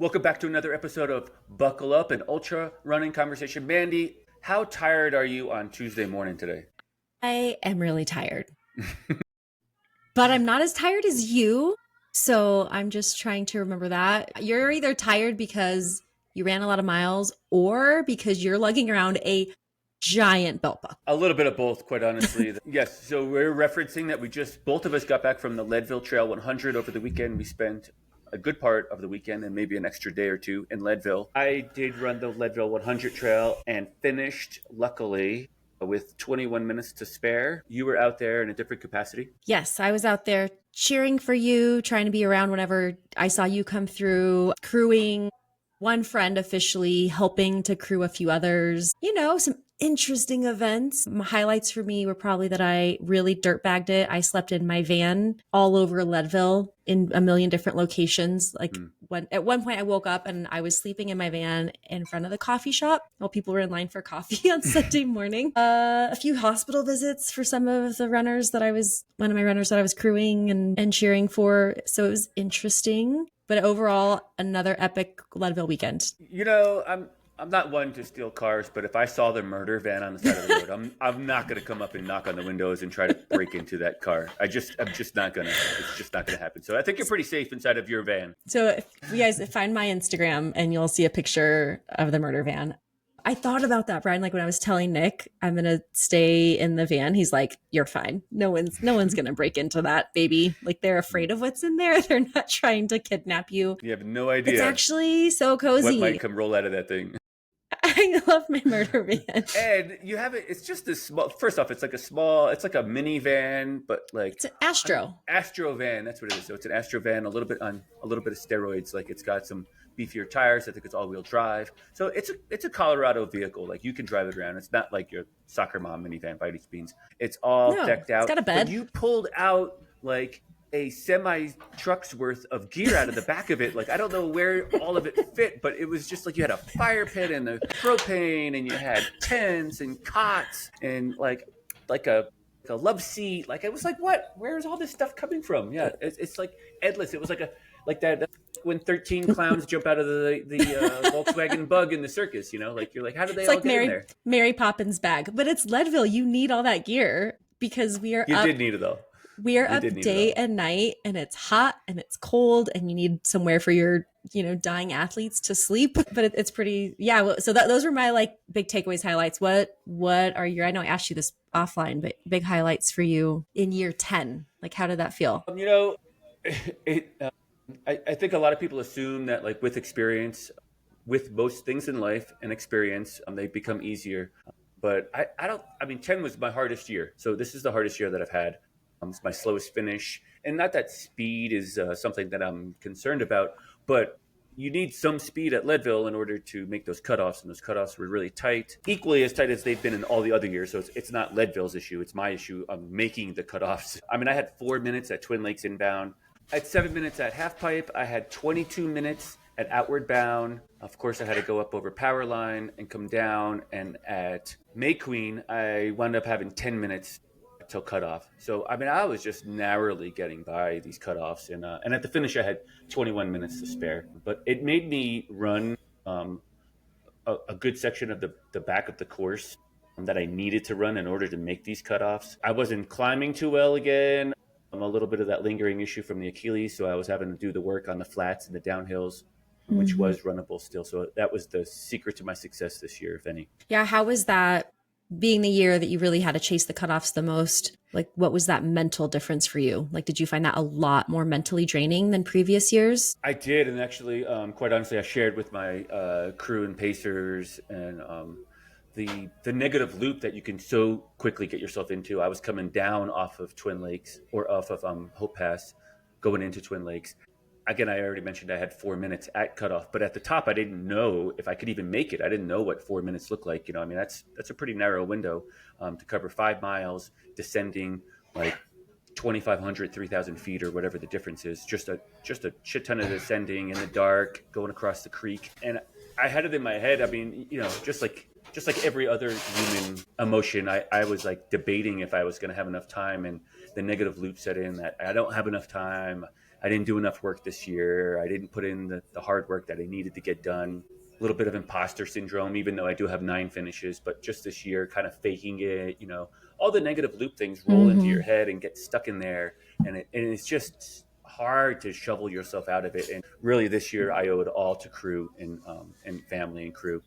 Welcome back to another episode of Buckle Up, an ultra running conversation. Mandy, how tired are you on Tuesday morning today? I am really tired, but I'm not as tired as you. So I'm just trying to remember that. You're either tired because you ran a lot of miles or because you're lugging around a giant belt buckle. A little bit of both, quite honestly. Yes, so we're referencing that both of us got back from the Leadville Trail 100 over the weekend. We spent a good part of the weekend and maybe an extra day or two in Leadville. I did run the Leadville 100 Trail and finished, luckily, with 21 minutes to spare. You were out there in a different capacity. Yes, I was out there cheering for you, trying to be around whenever I saw you come through, crewing one friend officially, helping to crew a few others. Some interesting events. Highlights for me were probably that I really dirtbagged it. I slept in my van all over Leadville in a million different locations. At one point I woke up and I was sleeping in my van in front of the coffee shop while people were in line for coffee on Sunday morning. A few hospital visits for some of the runners one of my runners that I was crewing and cheering for. So it was interesting. But overall, another epic Leadville weekend. I'm not one to steal cars, but if I saw the murder van on the side of the road, I'm not gonna come up and knock on the windows and try to break into that car. I'm just not gonna. It's just not gonna happen. So I think you're pretty safe inside of your van. So if you guys find my Instagram and you'll see a picture of the murder van. I thought about that, Brian. Like when I was telling Nick, I'm gonna stay in the van. He's like, "You're fine. No one's gonna break into that, baby. Like they're afraid of what's in there. They're not trying to kidnap you. You have no idea. It's actually so cozy. What might come roll out of that thing? I love my murder van. And you have it. It's just this small. First off, it's like a minivan, but like it's an Astro van. That's what it is. So it's an Astro van, a little bit of steroids. Like it's got some beefier tires. I think it's all-wheel drive. So it's a Colorado vehicle. Like you can drive it around. It's not like your soccer mom minivan by any means. It's all decked out. It's got a bed. But you pulled out like a semi truck's worth of gear out of the back of it. Like I don't know where all of it fit, but it was just like you had a fire pit and the propane, and you had tents and cots and like a love seat. Like it was like, what? Where's all this stuff coming from? Yeah, it's like endless. It was like that when 13 clowns jump out of the Volkswagen Bug in the circus. Like you're like, how did they all get in there? Mary Poppins bag, but it's Leadville. You need all that gear because we are. You did need it though. We are up day and night, and it's hot and it's cold, and you need somewhere for your, dying athletes to sleep. But it's pretty, yeah. So those were my like big takeaways, highlights. What are your? I know I asked you this offline, but big highlights for you in year 10. Like, how did that feel? I think a lot of people assume that like with experience, with most things in life and experience, they become easier. But I don't. I mean, 10 was my hardest year. So this is the hardest year that I've had. It's my slowest finish. And not that speed is something that I'm concerned about, but you need some speed at Leadville in order to make those cutoffs. And those cutoffs were really tight, equally as tight as they've been in all the other years. So it's not Leadville's issue. It's my issue of making the cutoffs. I mean, I had 4 minutes at Twin Lakes inbound. I had 7 minutes at half pipe. I had 22 minutes at outward bound. Of course, I had to go up over power line and come down. And at May Queen, I wound up having 10 minutes till cutoff. So I mean, I was just narrowly getting by these cutoffs, and at the finish I had 21 minutes to spare. But it made me run a good section of the back of the course that I needed to run in order to make these cutoffs. I wasn't climbing too well again. A little bit of that lingering issue from the Achilles, so I was having to do the work on the flats and the downhills, which was runnable still. So that was the secret to my success this year, if any. Yeah, how was that? Being the year that you really had to chase the cutoffs the most, like what was that mental difference for you? Like, did you find that a lot more mentally draining than previous years? I did. And actually, quite honestly, I shared with my crew and pacers and the negative loop that you can so quickly get yourself into. I was coming down off of Twin Lakes or off of Hope Pass going into Twin Lakes. Again, I already mentioned I had 4 minutes at cutoff, but at the top, I didn't know if I could even make it. I didn't know what 4 minutes looked like. I mean, that's a pretty narrow window to cover 5 miles, descending like 2,500, 3,000 feet or whatever the difference is. Just a shit ton of descending in the dark, going across the creek. And I had it in my head. I mean, just like every other human emotion, I was like debating if I was going to have enough time, and the negative loop set in that I don't have enough time. I didn't do enough work this year. I didn't put in the hard work that I needed to get done. A little bit of imposter syndrome, even though I do have 9 finishes, but just this year kind of faking it, all the negative loop things roll into Mm-hmm. your head and get stuck in there. And it's just hard to shovel yourself out of it. And really this year I owe it all to crew and family and crew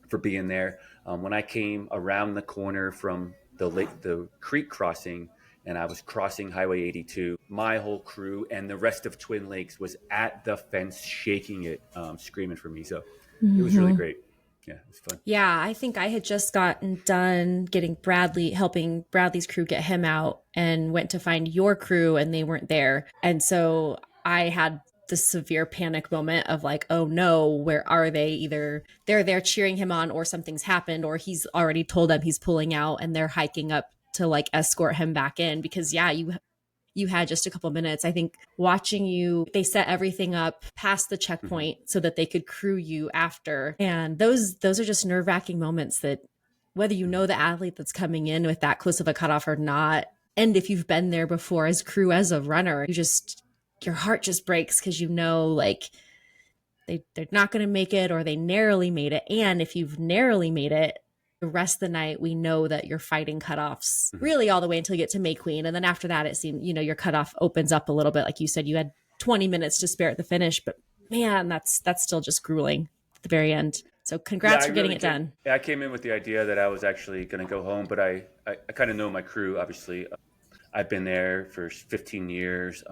for being there. When I came around the corner from the creek crossing, and I was crossing Highway 82, my whole crew and the rest of Twin Lakes was at the fence, shaking it, screaming for me. So it was really Mm-hmm. great. Yeah, it was fun. Yeah, I think I had just gotten done getting helping Bradley's crew get him out, and went to find your crew and they weren't there. And so I had this severe panic moment of like, oh no, where are they? Either they're there cheering him on, or something's happened, or he's already told them he's pulling out and they're hiking up to like escort him back in. Because yeah, you had just a couple minutes. I think watching you, they set everything up past the Mm-hmm. checkpoint so that they could crew you after. And those are just nerve-wracking moments that, whether you know Mm-hmm. the athlete that's coming in with that close of a cutoff or not, and if you've been there before as crew, as a runner, your heart just breaks, because like they're not going to make it, or they narrowly made it. And if you've narrowly made it, the rest of the night, we know that you're fighting cutoffs Mm-hmm. really all the way until you get to May Queen. And then after that, it seemed, your cutoff opens up a little bit. Like you said, you had 20 minutes to spare at the finish, but man, that's still just grueling at the very end. So Yeah, congrats for getting it done. I came in with the idea that I was actually going to go home, but I kind of know my crew, obviously. I've been there for 15 years.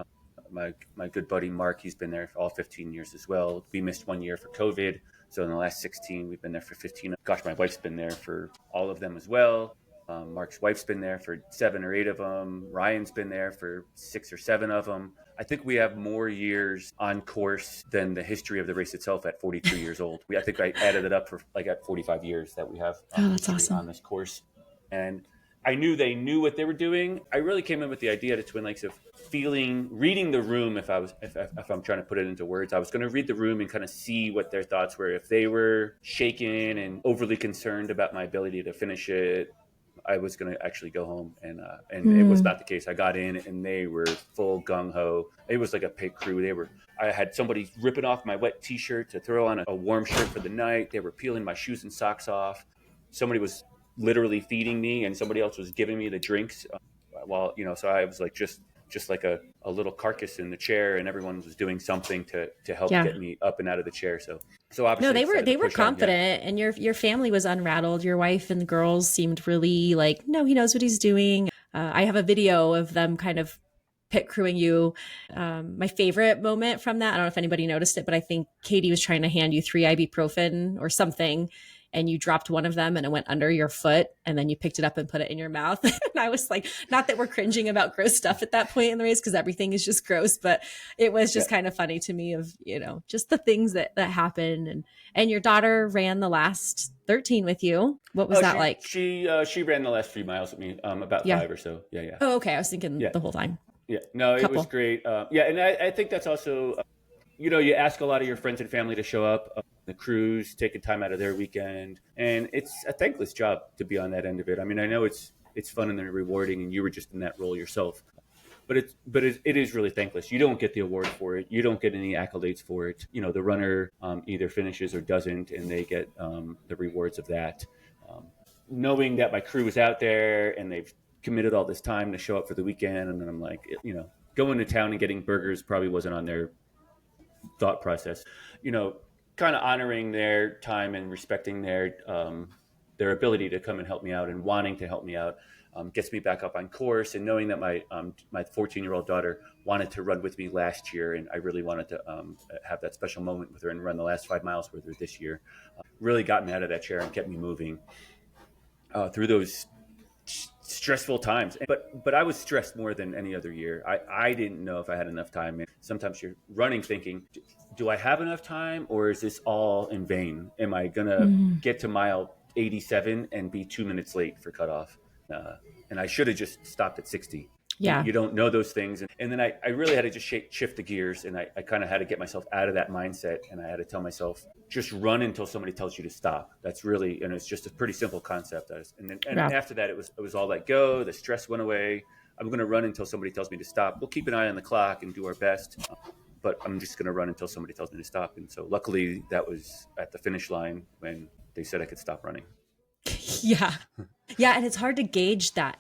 My good buddy Mark, he's been there for all 15 years as well. We missed 1 year for COVID, so in the last 16, we've been there for 15. Gosh, my wife's been there for all of them as well. Mark's wife's been there for 7 or 8 of them. Ryan's been there for 6 or 7 of them. I think we have more years on course than the history of the race itself at 42 years old. I think I added it up for like at 45 years that we have Oh, that's history on awesome. this course. And I knew they knew what they were doing. I really came in with the idea to Twin Lakes of reading the room. If I'm trying to put it into words, I was going to read the room and kind of see what their thoughts were. If they were shaken and overly concerned about my ability to finish it, I was going to actually go home, and it was Hmm. not the case. I got in and they were full gung ho. It was like a pit crew. I had somebody ripping off my wet T-shirt to throw on a warm shirt for the night. They were peeling my shoes and socks off. Somebody was literally feeding me, and somebody else was giving me the drinks. While so I was like just like a little carcass in the chair, and everyone was doing something to help Yeah. get me up and out of the chair. So No, obviously I decided to they were push on. Yeah. confident, and your family was unrattled. Your wife and the girls seemed really like, no, he knows what he's doing. I have a video of them kind of pit crewing you. My favorite moment from that, I don't know if anybody noticed it, but I think Katie was trying to hand you 3 ibuprofen or something, and you dropped one of them and it went under your foot, and then you picked it up and put it in your mouth. And I was like, not that we're cringing about gross stuff at that point in the race, because everything is just gross, but it was Yeah. just kind of funny to me of, just the things that happen. And your daughter ran the last 13 with you. What was Oh, that like? she ran the last 3 miles with me, about Yeah. 5 or so. Yeah, yeah, Oh, okay. I was thinking yeah, the whole time. yeah. No, it was Couple. great. Yeah, and I think that's also, you ask a lot of your friends and family to show up. The crews taking time out of their weekend, and it's a thankless job to be on that end of it. I mean, I know it's fun and rewarding, and you were just in that role yourself. But it is really thankless. You don't get the award for it. You don't get any accolades for it. The runner either finishes or doesn't, and they get the rewards of that. Um, Knowing that my crew is out there and they've committed all this time to show up for the weekend, and then I'm like, going to town and getting burgers probably wasn't on their thought process. You know, Kind of honoring their time and respecting their ability to come and help me out and wanting to help me out gets me back up on course. And knowing that my 14-year-old daughter wanted to run with me last year, and I really wanted to have that special moment with her and run the last 5 miles with her this year, really got me out of that chair and kept me moving through those stressful times. But I was stressed more than any other year. I didn't know if I had enough time. And sometimes you're running thinking, do I have enough time, or is this all in vain? Am I gonna Mm. get to mile 87 and be 2 minutes late for cutoff? And I should have just stopped at 60. Yeah. You don't know those things. And then I really had to just shift the gears, and I kind of had to get myself out of that mindset, and I had to tell myself, just run until somebody tells you to stop. That's really, it's just a pretty simple concept. And Yeah. after that, it was all let go. The stress went away. I'm going to run until somebody tells me to stop. We'll keep an eye on the clock and do our best, but I'm just going to run until somebody tells me to stop. And so luckily that was at the finish line when they said I could stop running. Yeah. Yeah. And it's hard to gauge that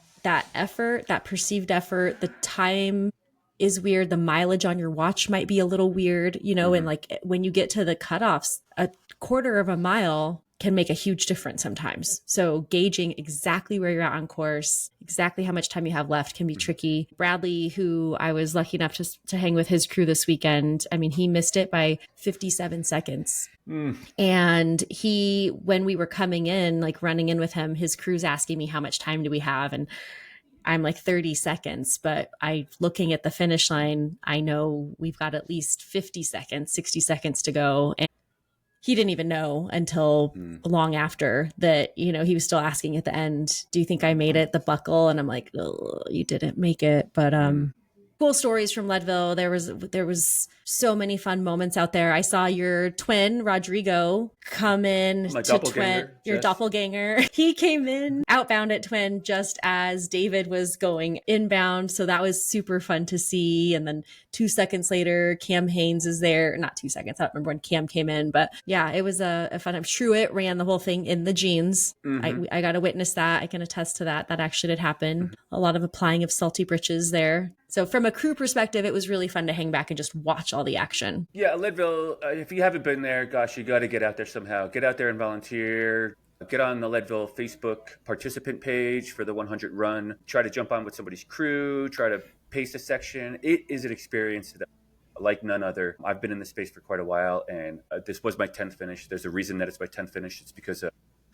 effort, that perceived effort. The time is weird. The mileage on your watch might be a little weird, and like when you get to the cutoffs, a quarter of a mile can make a huge difference sometimes. So gauging exactly where you're at on course, exactly how much time you have left can be tricky. Bradley, who I was lucky enough to hang with his crew this weekend, I mean, he missed it by 57 seconds. And when we were coming in, like running in with him, his crew's asking me how much time do we have? And I'm like 30 seconds, but looking at the finish line, I know we've got at least 50 seconds, 60 seconds to go. And he didn't even know until long after that, he was still asking at the end, do you think I made it, the buckle? And I'm like, oh, you didn't make it. But cool stories from Leadville. There was so many fun moments out there. I saw your twin, Rodrigo, come in My to doppelganger, Twin, your doppelganger. He came in outbound at Twin just as David was going inbound. So that was super fun to see. And then 2 seconds later, Cam Haynes is there. Not 2 seconds. I don't remember when Cam came in, but yeah, it was a fun time. Truett ran the whole thing in the jeans. I got to witness that. I can attest to that. That actually did happen. A lot of applying of salty britches there. So from a crew perspective, it was really fun to hang back and just watch all the action. Yeah, Leadville, if you haven't been there, gosh, you got to get out there somehow. Get out there and volunteer. Get on the Leadville Facebook participant page for the 100 run. Try to jump on with somebody's crew. Try to pace a section. It is an experience that like none other. I've been in this space for quite a while, and this was my 10th finish. There's a reason that it's my 10th finish. It's because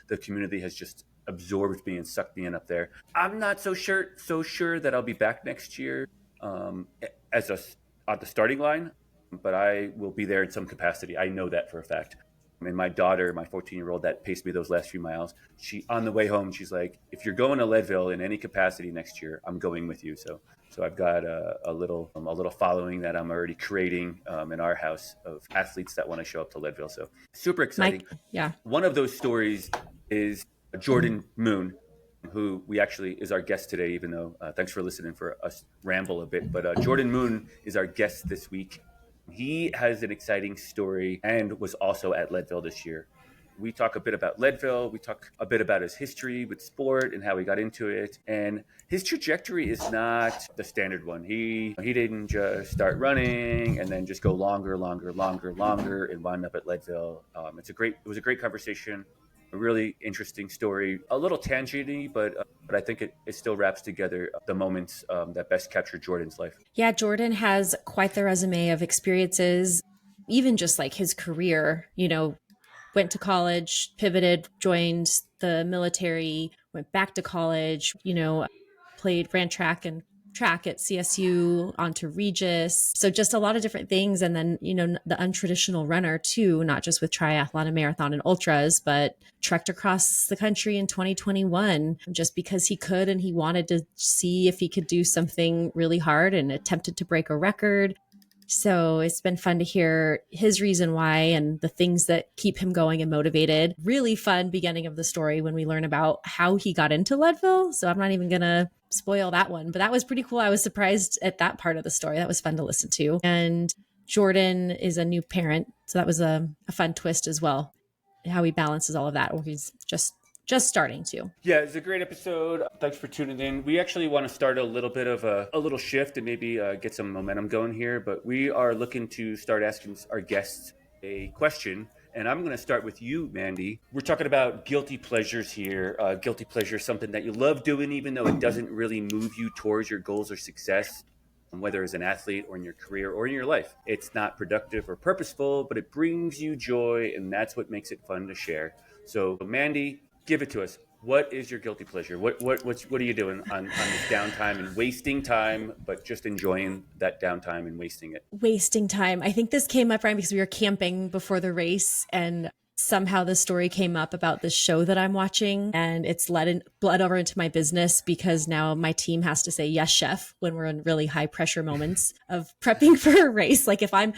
the community has just absorbed me and sucked me in up there. I'm not so sure that I'll be back next year on the starting line, but I will be there in some capacity. I know that for a fact. I mean, my daughter, my 14-year-old, that paced me those last few miles. On the way home, she's like, if you're going to Leadville in any capacity next year, I'm going with you. So I've got a little following that I'm already creating in our house of athletes that want to show up to Leadville. So super exciting. Yeah. One of those stories is Jordan Moon, who we actually is our guest today, even though thanks for listening for us ramble a bit. But Jordan Moon is our guest this week. He has an exciting story and was also at Leadville this year. We talk a bit about Leadville. We talk a bit about his history with sport and how he got into it. And his trajectory is not the standard one. He didn't just start running and then just go longer, and wind up at Leadville. It was a great conversation. A really interesting story, a little tangenty, but I think it still wraps together the moments that best capture Jordan's life. Yeah, Jordan has quite the resume of experiences, even just like his career, went to college, pivoted, joined the military, went back to college, ran track at CSU, onto Regis. So just a lot of different things. And then, the untraditional runner too, not just with triathlon and marathon and ultras, but trekked across the country in 2021 just because he could and he wanted to see if he could do something really hard and attempted to break a record. So it's been fun to hear his reason why and the things that keep him going and motivated. Really fun beginning of the story when we learn about how he got into Leadville. So I'm not even going to spoil that one, but that was pretty cool. I was surprised at that part of the story. That was fun to listen to. And Jordan is a new parent. So that was a fun twist as well, how he balances all of that, or he's just starting to. Yeah, it's a great episode. Thanks for tuning in. We actually want to start a little bit of a little shift and maybe get some momentum going here, but we are looking to start asking our guests a question. And I'm going to start with you, Mandy. We're talking about guilty pleasures here. Guilty pleasure is something that you love doing, even though it doesn't really move you towards your goals or success, whether as an athlete or in your career or in your life. It's not productive or purposeful, but it brings you joy, and that's what makes it fun to share. So, Mandy, give it to us. What is your guilty pleasure? What are you doing on this downtime and wasting time, but just enjoying that downtime and wasting it? Wasting time. I think this came up, Ryan, because we were camping before the race, and somehow the story came up about this show that I'm watching, and it's bled over into my business because now my team has to say yes, chef, when we're in really high pressure moments of prepping for a race. Like if I'm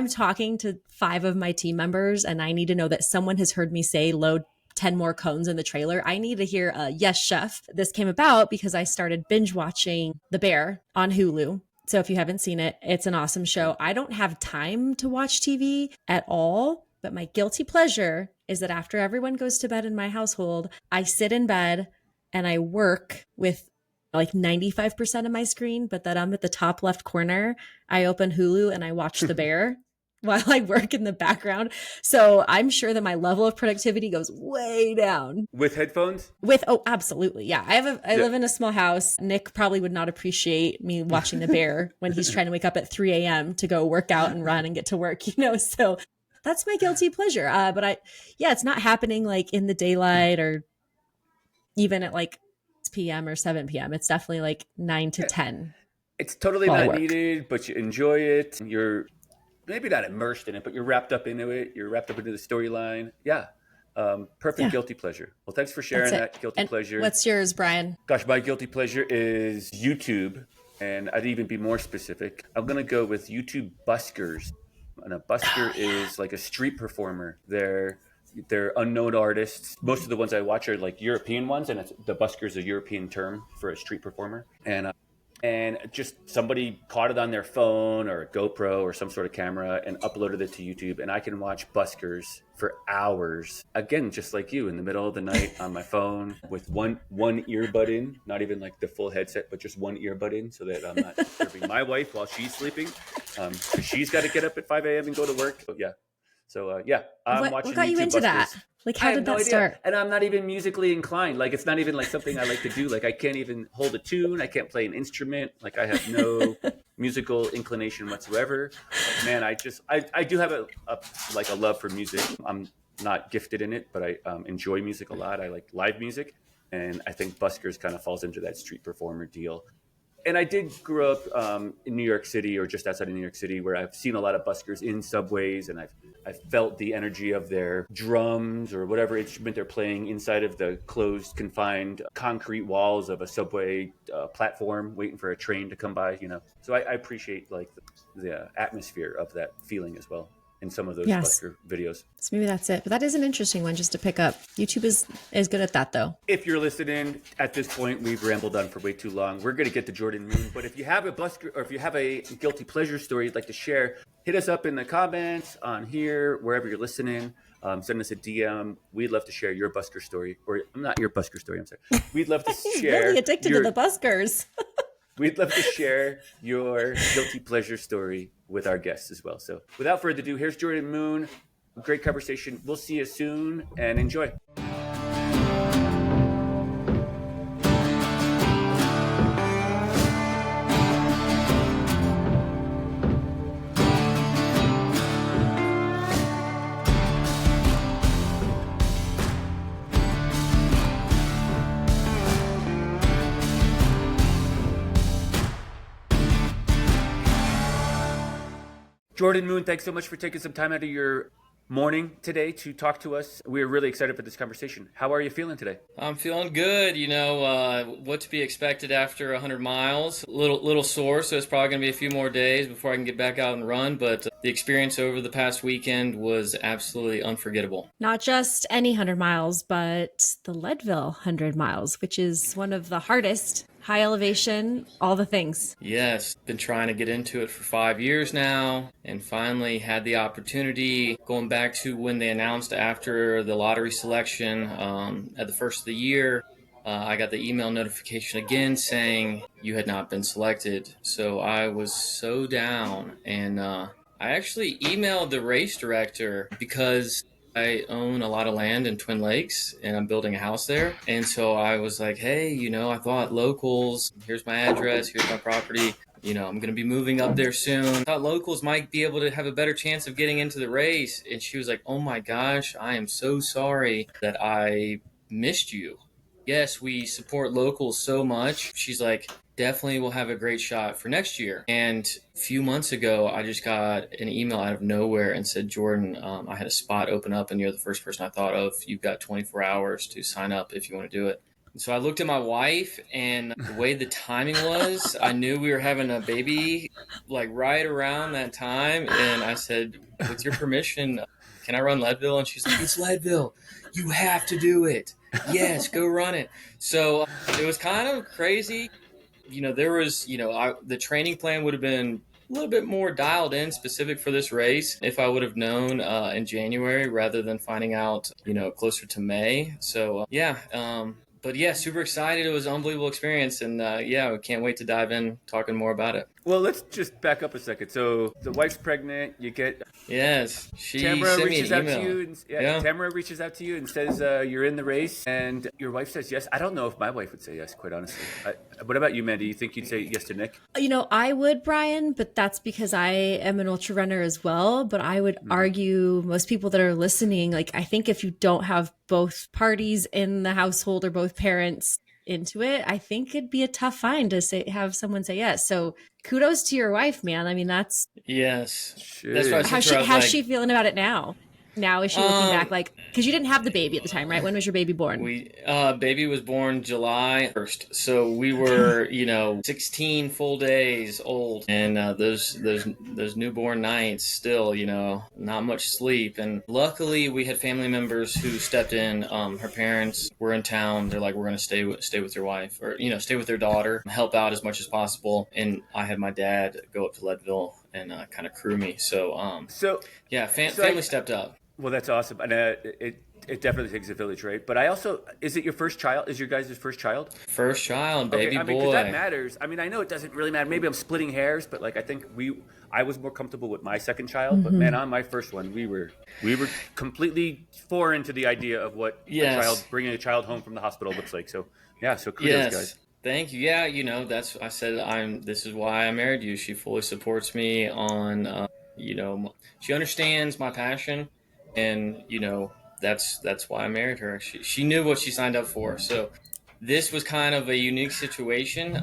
talking to 5 of my team members and I need to know that someone has heard me say load 10 more cones in the trailer. I need to hear a yes, chef. This came about because I started binge watching The Bear on Hulu. So if you haven't seen it, it's an awesome show. I don't have time to watch TV at all, but my guilty pleasure is that after everyone goes to bed in my household, I sit in bed and I work with like 95% of my screen, but that I'm at the top left corner. I open Hulu and I watch The Bear while I work in the background. So I'm sure that my level of productivity goes way down. With headphones? Oh, absolutely. Yeah. I live in a small house. Nick probably would not appreciate me watching The Bear when he's trying to wake up at 3 a.m. to go work out and run and get to work, so that's my guilty pleasure. But it's not happening like in the daylight or even at like 6 p.m. or 7 p.m. It's definitely like 9 to 10. It's totally not needed, but you enjoy it. You're maybe not immersed in it, but you're wrapped up into it. You're wrapped up into the storyline. Yeah. Perfect guilty pleasure. Well, thanks for sharing that guilty pleasure. What's yours, Brian? Gosh, my guilty pleasure is YouTube. And I'd even be more specific. I'm going to go with YouTube buskers. And a busker is like a street performer. They're unknown artists. Most of the ones I watch are like European ones, and the busker is a European term for a street performer. And just somebody caught it on their phone or a GoPro or some sort of camera and uploaded it to YouTube. And I can watch buskers for hours. Again, just like you, in the middle of the night on my phone with one earbud in, not even like the full headset, but just one earbud in so that I'm not disturbing my wife while she's sleeping. Because she's got to get up at 5 a.m. and go to work. So, yeah. I'm watching what got you YouTube into buskers. That? Like, how did that start? And I'm not even musically inclined. Like, it's not even like something I like to do. Like, I can't even hold a tune. I can't play an instrument. Like, I have no musical inclination whatsoever. Man, I do have a love for music. I'm not gifted in it, but I enjoy music a lot. I like live music. And I think buskers kind of falls into that street performer deal. And I did grow up in New York City or just outside of New York City, where I've seen a lot of buskers in subways, and I've felt the energy of their drums or whatever instrument they're playing inside of the closed, confined concrete walls of a subway platform, waiting for a train to come by. So I appreciate like the atmosphere of that feeling as well in some of those busker videos. So maybe that's it. But that is an interesting one just to pick up. YouTube is good at that, though. If you're listening, at this point, we've rambled on for way too long. We're going to get to Jordan Moon. But if you have a busker or if you have a guilty pleasure story you'd like to share, hit us up in the comments on here, wherever you're listening. Send us a DM. We'd love to share your busker story. Or not your busker story, I'm sorry. We'd love to share. Really addicted to the buskers. We'd love to share your guilty pleasure story with our guests as well. So without further ado, here's Jordan Moon. Great conversation. We'll see you soon and enjoy. Jordan Moon, thanks so much for taking some time out of your morning today to talk to us. We're really excited for this conversation. How are you feeling today? I'm feeling good. What to be expected after 100 miles. A little sore, so it's probably going to be a few more days before I can get back out and run. But the experience over the past weekend was absolutely unforgettable. Not just any 100 miles, but the Leadville 100 miles, which is one of the hardest. High elevation, all the things. Yes, been trying to get into it for 5 years now, and finally had the opportunity going back to when they announced after the lottery selection at the first of the year. I got the email notification again saying you had not been selected. So I was so down, and I actually emailed the race director because I own a lot of land in Twin Lakes and I'm building a house there. And so I was like, hey, I thought locals, here's my address, here's my property. I'm going to be moving up there soon. I thought locals might be able to have a better chance of getting into the race. And she was like, oh my gosh, I am so sorry that I missed you. Yes, we support locals so much. She's like, definitely will have a great shot for next year. And a few months ago, I just got an email out of nowhere and said, Jordan, I had a spot open up and you're the first person I thought of. You've got 24 hours to sign up if you want to do it. And so I looked at my wife, and the way the timing was, I knew we were having a baby like right around that time. And I said, with your permission, can I run Leadville? And she's like, it's Leadville. You have to do it. Yes, go run it. So it was kind of crazy. There was, the training plan would have been a little bit more dialed in specific for this race if I would have known in January rather than finding out, closer to May. So, but yeah, super excited. It was an unbelievable experience. And yeah, we can't wait to dive in talking more about it. Well, let's just back up a second. So the wife's pregnant. You get Yes, she Tamara sent me reaches an out to email. you, and Tamara reaches out to you and says you're in the race, and your wife says yes. I don't know if my wife would say yes, quite honestly. What about you, Mandy? You think you'd say yes to Nick? I would, Brian, but that's because I am an ultra runner as well. But I would argue most people that are listening, like, I think if you don't have both parties in the household or both parents into it, I think it'd be a tough find to have someone say yes. So kudos to your wife, man. I mean, that's Yes, Sure. that's right. how's she feeling about it now? Now is she looking back, like, because you didn't have the baby at the time, right? When was your baby born? Baby was born July 1st, so we were 16 full days old, and those newborn nights still not much sleep. And luckily we had family members who stepped in. Her parents were in town. They're like, we're going to stay with your wife, or stay with their daughter, help out as much as possible. And I had my dad go up to Leadville and kind of crew me. So family stepped up. Well, that's awesome, and it definitely takes a village, right? But is it your first child? Is your guys' first child? First child, baby Okay, I mean, boy. because that matters. I mean, I know it doesn't really matter. Maybe I'm splitting hairs, but like I think I was more comfortable with my second child. But man, on my first one, we were completely foreign to the idea of what bringing a child home from the hospital looks like. So yeah, so kudos, guys. Thank you. Yeah, that's I said this is why I married you. She fully supports me on she understands my passion, and that's why I married her. She knew what she signed up for. So this was kind of a unique situation,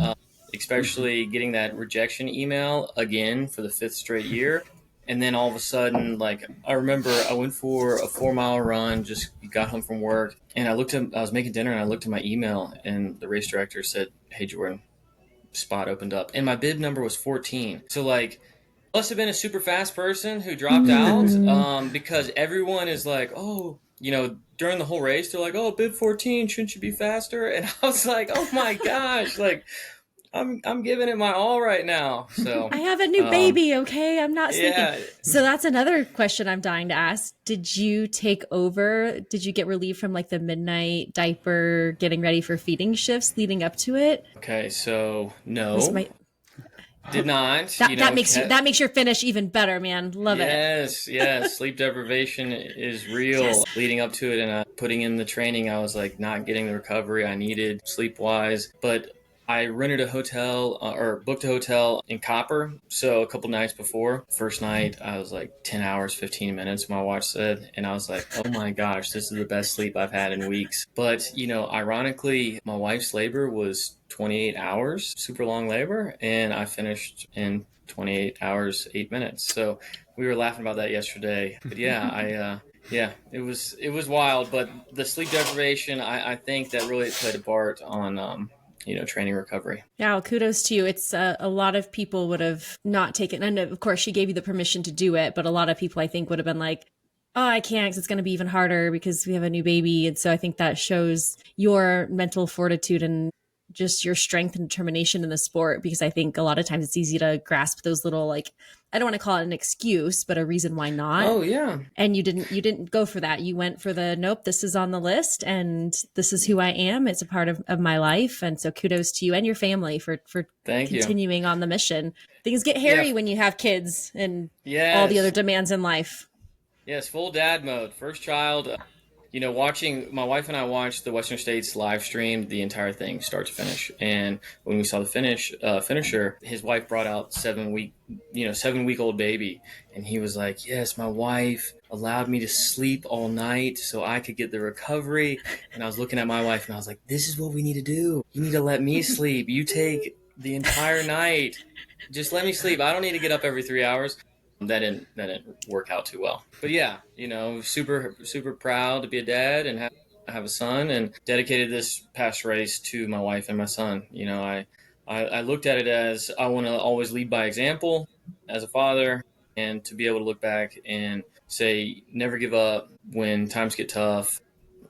especially getting that rejection email again for the 5th straight year. And then all of a sudden, like, I remember I went for a 4-mile run, just got home from work, and I was making dinner and I looked at my email, and the race director said, "Hey, Jordan, spot opened up." And my bib number was 14. So, like, must have been a super fast person who dropped out, because everyone is like, oh, during the whole race, they're like, oh, bib 14, shouldn't you be faster? And I was like, oh my gosh, like, I'm giving it my all right now. So I have a new baby, okay? I'm not sleeping. Yeah. So that's another question I'm dying to ask. Did you take over? Did you get relieved from like the midnight diaper, getting ready for feeding shifts leading up to it? Okay, so no. Did not. That makes your finish even better, man. Love it. Yes. Sleep deprivation is real. Yes. Leading up to it and putting in the training, I was like not getting the recovery I needed sleep wise. But I rented a hotel or booked a hotel in Copper. So a couple nights before, first night, I was like 10 hours, 15 minutes, my watch said. And I was like, oh my gosh, this is the best sleep I've had in weeks. But, ironically, my wife's labor was 28 hours, super long labor. And I finished in 28 hours, 8 minutes. So we were laughing about that yesterday. But yeah, it was wild. But the sleep deprivation, I think that really played a part on, training recovery. Yeah, well, kudos to you. It's a lot of people would have not taken, and of course she gave you the permission to do it, but a lot of people I think would have been like, oh, I can't, because it's going to be even harder because we have a new baby. And so I think that shows your mental fortitude and just your strength and determination in the sport, because I think a lot of times it's easy to grasp those little, like, I don't want to call it an excuse, but a reason why not. Oh yeah. And you didn't go for that. You went for the, nope, this is on the list and this is who I am. It's a part of my life. And so kudos to you and your family for continuing on the mission. Things get hairy when you have kids and all the other demands in life. Yes, full dad mode. First child. Watching, my wife and I watched the Western States live stream, the entire thing, start to finish. And when we saw the finisher, his wife brought out 7-week-old baby. And he was like, yes, my wife allowed me to sleep all night so I could get the recovery. And I was looking at my wife and I was like, this is what we need to do. You need to let me sleep. You take the entire night. Just let me sleep. I don't need to get up every 3 hours. That didn't work out too well. But yeah, super, super proud to be a dad and have a son, and dedicated this past race to my wife and my son. I looked at it as I want to always lead by example as a father, and to be able to look back and say never give up when times get tough.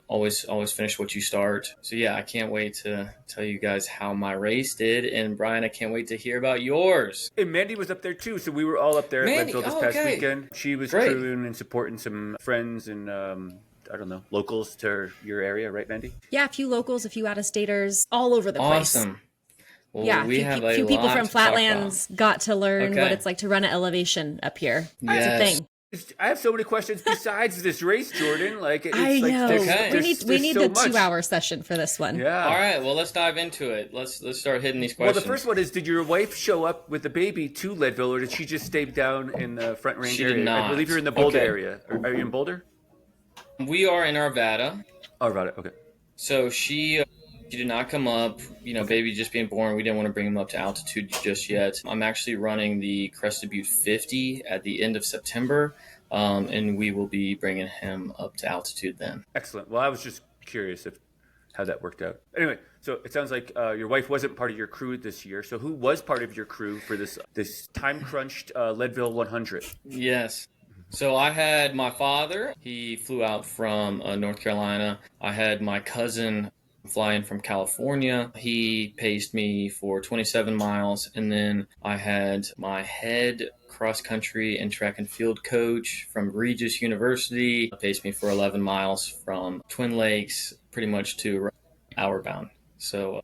Always finish what you start. So yeah, I can't wait to tell you guys how my race did, and Brian, I can't wait to hear about yours. And Mandy was up there too, so we were all up there at Mandy, Leadville this oh, past okay, weekend. She was great. crewing and supporting some friends and I don't know, locals to your area, right, Mandy? Yeah, a few locals, a few out-of-staters, all over the place. Awesome. Well, Yeah, we have a few people lot from to talk about. Flatlands got to learn what Okay. it's like to run at elevation up here. Yes. It's a thing. I have so many questions besides this race, Jordan. Like, it's I like know. Okay. We need so the much. 2-hour session for this one. Yeah. All right, well, let's dive into it. Let's start hitting these Well, questions. the first one is: did your wife show up with the baby to Leadville, or did she just stay down in the Front Range She area? did not. I believe you're in the Boulder Okay. area. Are you in Boulder? We are in Arvada. Oh, about it. Okay. So she did not come up, baby just being born. We didn't want to bring him up to altitude just yet. I'm actually running the Crested Butte 50 at the end of September, and we will be bringing him up to altitude then. Excellent. Well, I was just curious how that worked out. Anyway, so it sounds like your wife wasn't part of your crew this year. So who was part of your crew for this time crunched Leadville 100? Yes. So I had my father. He flew out from North Carolina. I had my cousin flying from California. He paced me for 27 miles. And then I had my head cross country and track and field coach from Regis University paced me for 11 miles from Twin Lakes pretty much to Hour Bound. So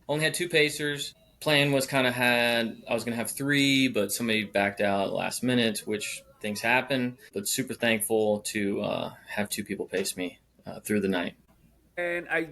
only had 2 pacers. Plan was I was going to have 3, but somebody backed out last minute, which things happen, but super thankful to have 2 people pace me through the night. And I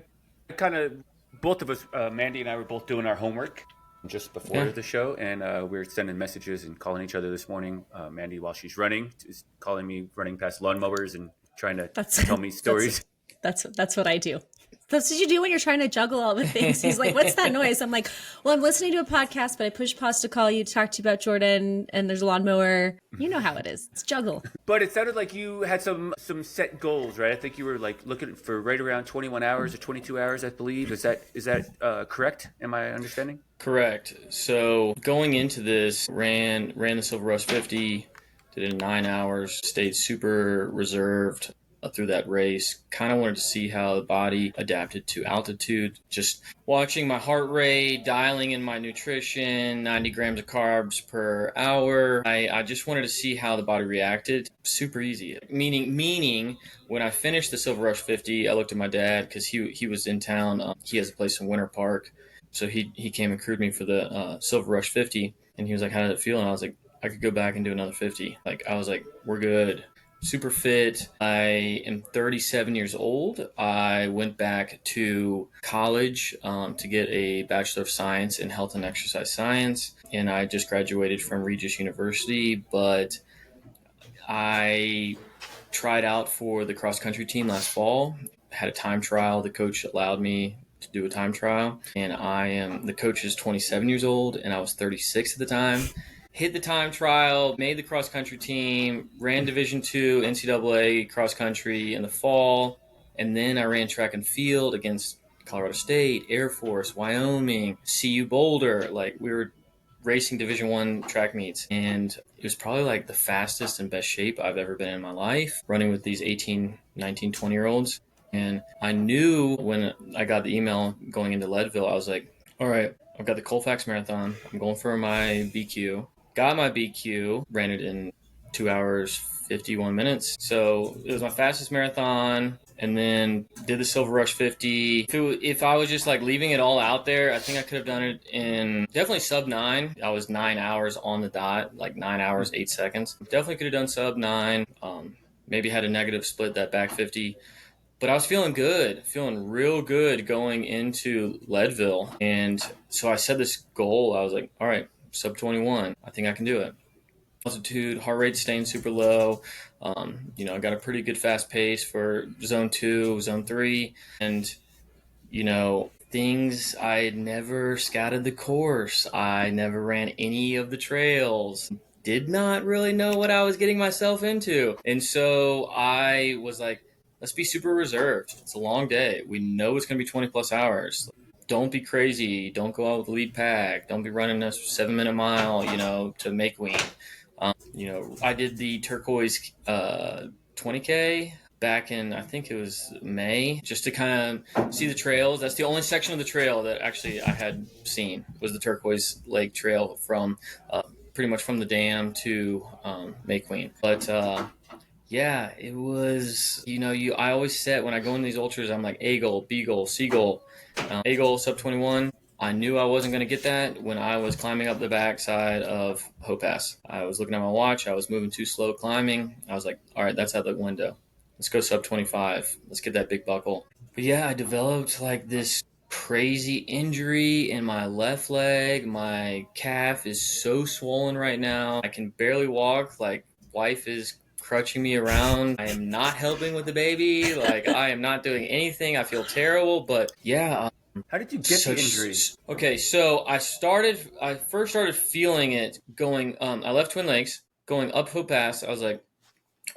kind of, both of us, Mandy and I were both doing our homework just before the show, and we were sending messages and calling each other this morning. Mandy, while she's running, is calling me running past lawnmowers and trying to tell me stories. That's what I do. That's what you do when you're trying to juggle all the things. He's like, what's that noise? I'm like, well, I'm listening to a podcast, but I push pause to call you to talk to you about Jordan, and there's a lawnmower. You know how it is. It's juggle. But it sounded like you had some set goals, right? I think you were like looking for right around 21 hours or 22 hours, I believe. Is that correct? Am I understanding? Correct. So going into this, ran the Silver Rush 50, did it in 9 hours, stayed super reserved through that race. Kind of wanted to see how the body adapted to altitude. Just watching my heart rate, dialing in my nutrition, 90 grams of carbs per hour. I just wanted to see how the body reacted. Super easy. Meaning when I finished the Silver Rush 50, I looked at my dad because he was in town. He has a place in Winter Park. So he came and crewed me for the Silver Rush 50. And he was like, how did it feel? And I was like, I could go back and do another 50. I was like, we're good. Super fit. I am 37 years old. I went back to college to get a Bachelor of Science in Health and Exercise Science. And I just graduated from Regis University. But I tried out for the cross-country team last fall. Had a time trial. The coach allowed me to do a time trial. And the coach is 27 years old, and I was 36 at the time. Hit the time trial, made the cross-country team, ran Division II NCAA cross-country in the fall, and then I ran track and field against Colorado State, Air Force, Wyoming, CU Boulder. We were racing Division I track meets, and it was probably the fastest and best shape I've ever been in my life, running with these 18, 19, 20-year-olds. And I knew when I got the email going into Leadville, I was like, all right, I've got the Colfax Marathon. I'm going for my BQ. Got my BQ, ran it in 2 hours, 51 minutes. So it was my fastest marathon, and then did the Silver Rush 50. If I was just leaving it all out there, I think I could have done it in definitely sub 9. I was 9 hours on the dot, 9 hours, 8 seconds. Definitely could have done sub 9. Maybe had a negative split that back 50. But I was feeling real good going into Leadville. And so I set this goal. I was like, all right, sub 21. I think I can do it. Altitude, heart rate staying super low. I got a pretty good fast pace for zone 2, zone 3. And, things, I never scouted the course. I never ran any of the trails. Did not really know what I was getting myself into. And so I was like, let's be super reserved. It's a long day. We know it's going to be 20 plus hours. Don't be crazy. Don't go out with the lead pack. Don't be running a 7-minute mile, to make wing. I did the turquoise 20K back in, I think it was May, just to kind of see the trails. That's the only section of the trail that actually I had seen, was the Turquoise Lake Trail from pretty much from the dam to May Queen. But yeah, it was, I always set, when I go in these ultras, I'm like A goal, B goal, C goal. A goal sub 21. I knew I wasn't going to get that when I was climbing up the backside of Hope Pass. I was looking at my watch. I was moving too slow climbing. I was like, all right, that's out the window. Let's go sub 25. Let's get that big buckle. But yeah, I developed like this crazy injury in my left leg. My calf is so swollen right now. I can barely walk. Like, wife is crutching me around. I am not helping with the baby. Like, I am not doing anything. I feel terrible. But yeah, How did you get the injury? okay, so I first started feeling it going, I left Twin Lakes, going up Hope Pass. I was like,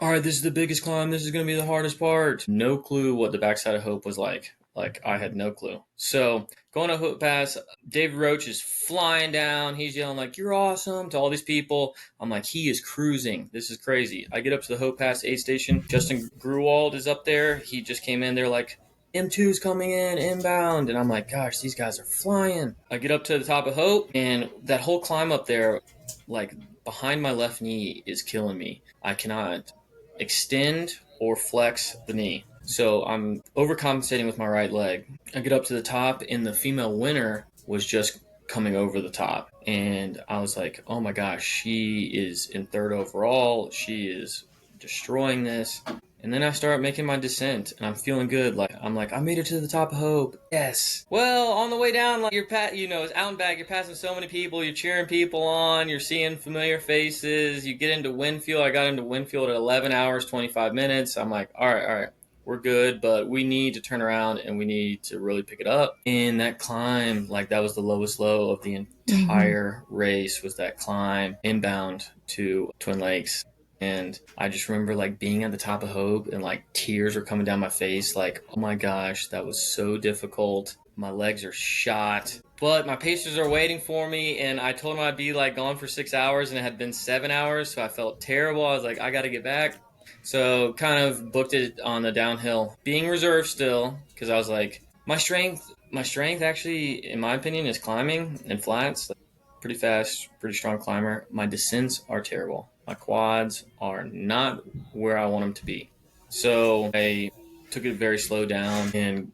all right, this is the biggest climb. This is going to be the hardest part. No clue what the backside of Hope was like. Like, I had no clue. So, going to Hope Pass, Dave Roach is flying down. He's yelling, like, you're awesome to all these people. I'm like, he is cruising. This is crazy. I get up to the Hope Pass aid station. Justin Gruwald is up there. He just came in. They're like, M2's coming in, inbound. And I'm like, gosh, these guys are flying. I get up to the top of Hope, and that whole climb up there, like, behind my left knee is killing me. I cannot extend or flex the knee. So I'm overcompensating with my right leg. I get up to the top, and the female winner was just coming over the top. And I was like, oh my gosh, she is in third overall. She is destroying this. And then I start making my descent, and I'm feeling good. Like, I'm like, I made it to the top of Hope. Yes. Well, on the way down, like, it's out and back. You're passing so many people. You're cheering people on. You're seeing familiar faces. You get into Winfield. I got into Winfield at 11 hours, 25 minutes. I'm like, all right. We're good, but we need to turn around and we need to really pick it up. And that climb, like, that was the lowest low of the entire race, was that climb inbound to Twin Lakes. And I just remember, like, being at the top of Hope, and like tears were coming down my face. Like, oh my gosh, that was so difficult. My legs are shot, but my pacers are waiting for me. And I told them I'd be like gone for 6 hours, and it had been 7 hours. So I felt terrible. I was like, I got to get back. So kind of booked it on the downhill, being reserved still, because I was like, my strength actually, in my opinion, is climbing and flats. Like, pretty fast, pretty strong climber. My descents are terrible. My quads are not where I want them to be. So I took it very slow down, and,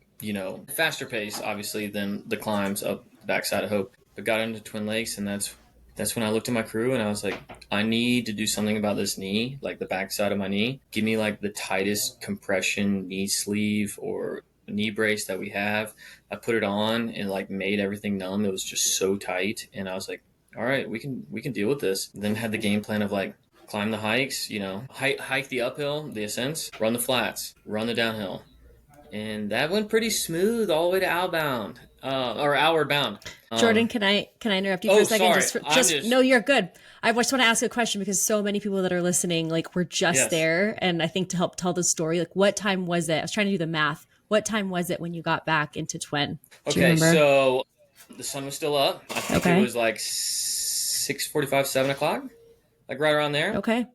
faster pace, obviously, than the climbs up the backside of Hope. But got into Twin Lakes, and that's when I looked at my crew, and I was like, I need to do something about this knee, like the backside of my knee. Give me like the tightest compression knee sleeve or knee brace that we have. I put it on and like made everything numb. It was just so tight, and I was like, all right, we can deal with this. Then had the game plan of like, climb the hikes, hike the uphill, the ascents, run the flats, run the downhill. And that went pretty smooth all the way to outbound, or outward bound. Jordan, can I interrupt you for a second? Sorry. No, you're good. I just want to ask a question, because so many people that are listening, like, were just there, and I think to help tell the story, like, what time was it? I was trying to do the math. What time was it when you got back into Twin? Okay, so the sun was still up. I think it was like 6:45, 7 o'clock, like right around there. Okay.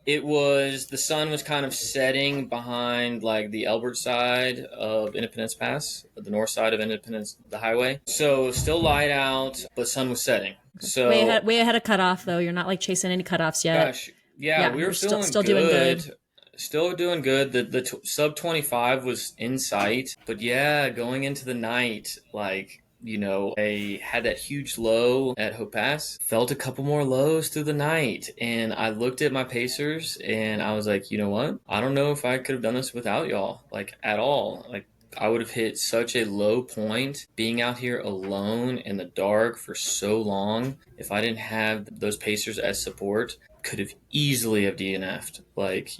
The sun was kind of setting behind like the Elbert side of Independence Pass, the north side of Independence, the highway. So still light out, but sun was setting. So way ahead of cutoff, though. You're not like chasing any cutoffs yet. Gosh, yeah, we were still doing good. Still doing good. The sub 25 was in sight, but yeah, going into the night, like, I had that huge low at Hope Pass, felt a couple more lows through the night, and I looked at my pacers, and I was like, you know what? I don't know if I could have done this without y'all, like, at all. Like, I would have hit such a low point being out here alone in the dark for so long. If I didn't have those pacers as support, could have easily have DNF'd, like,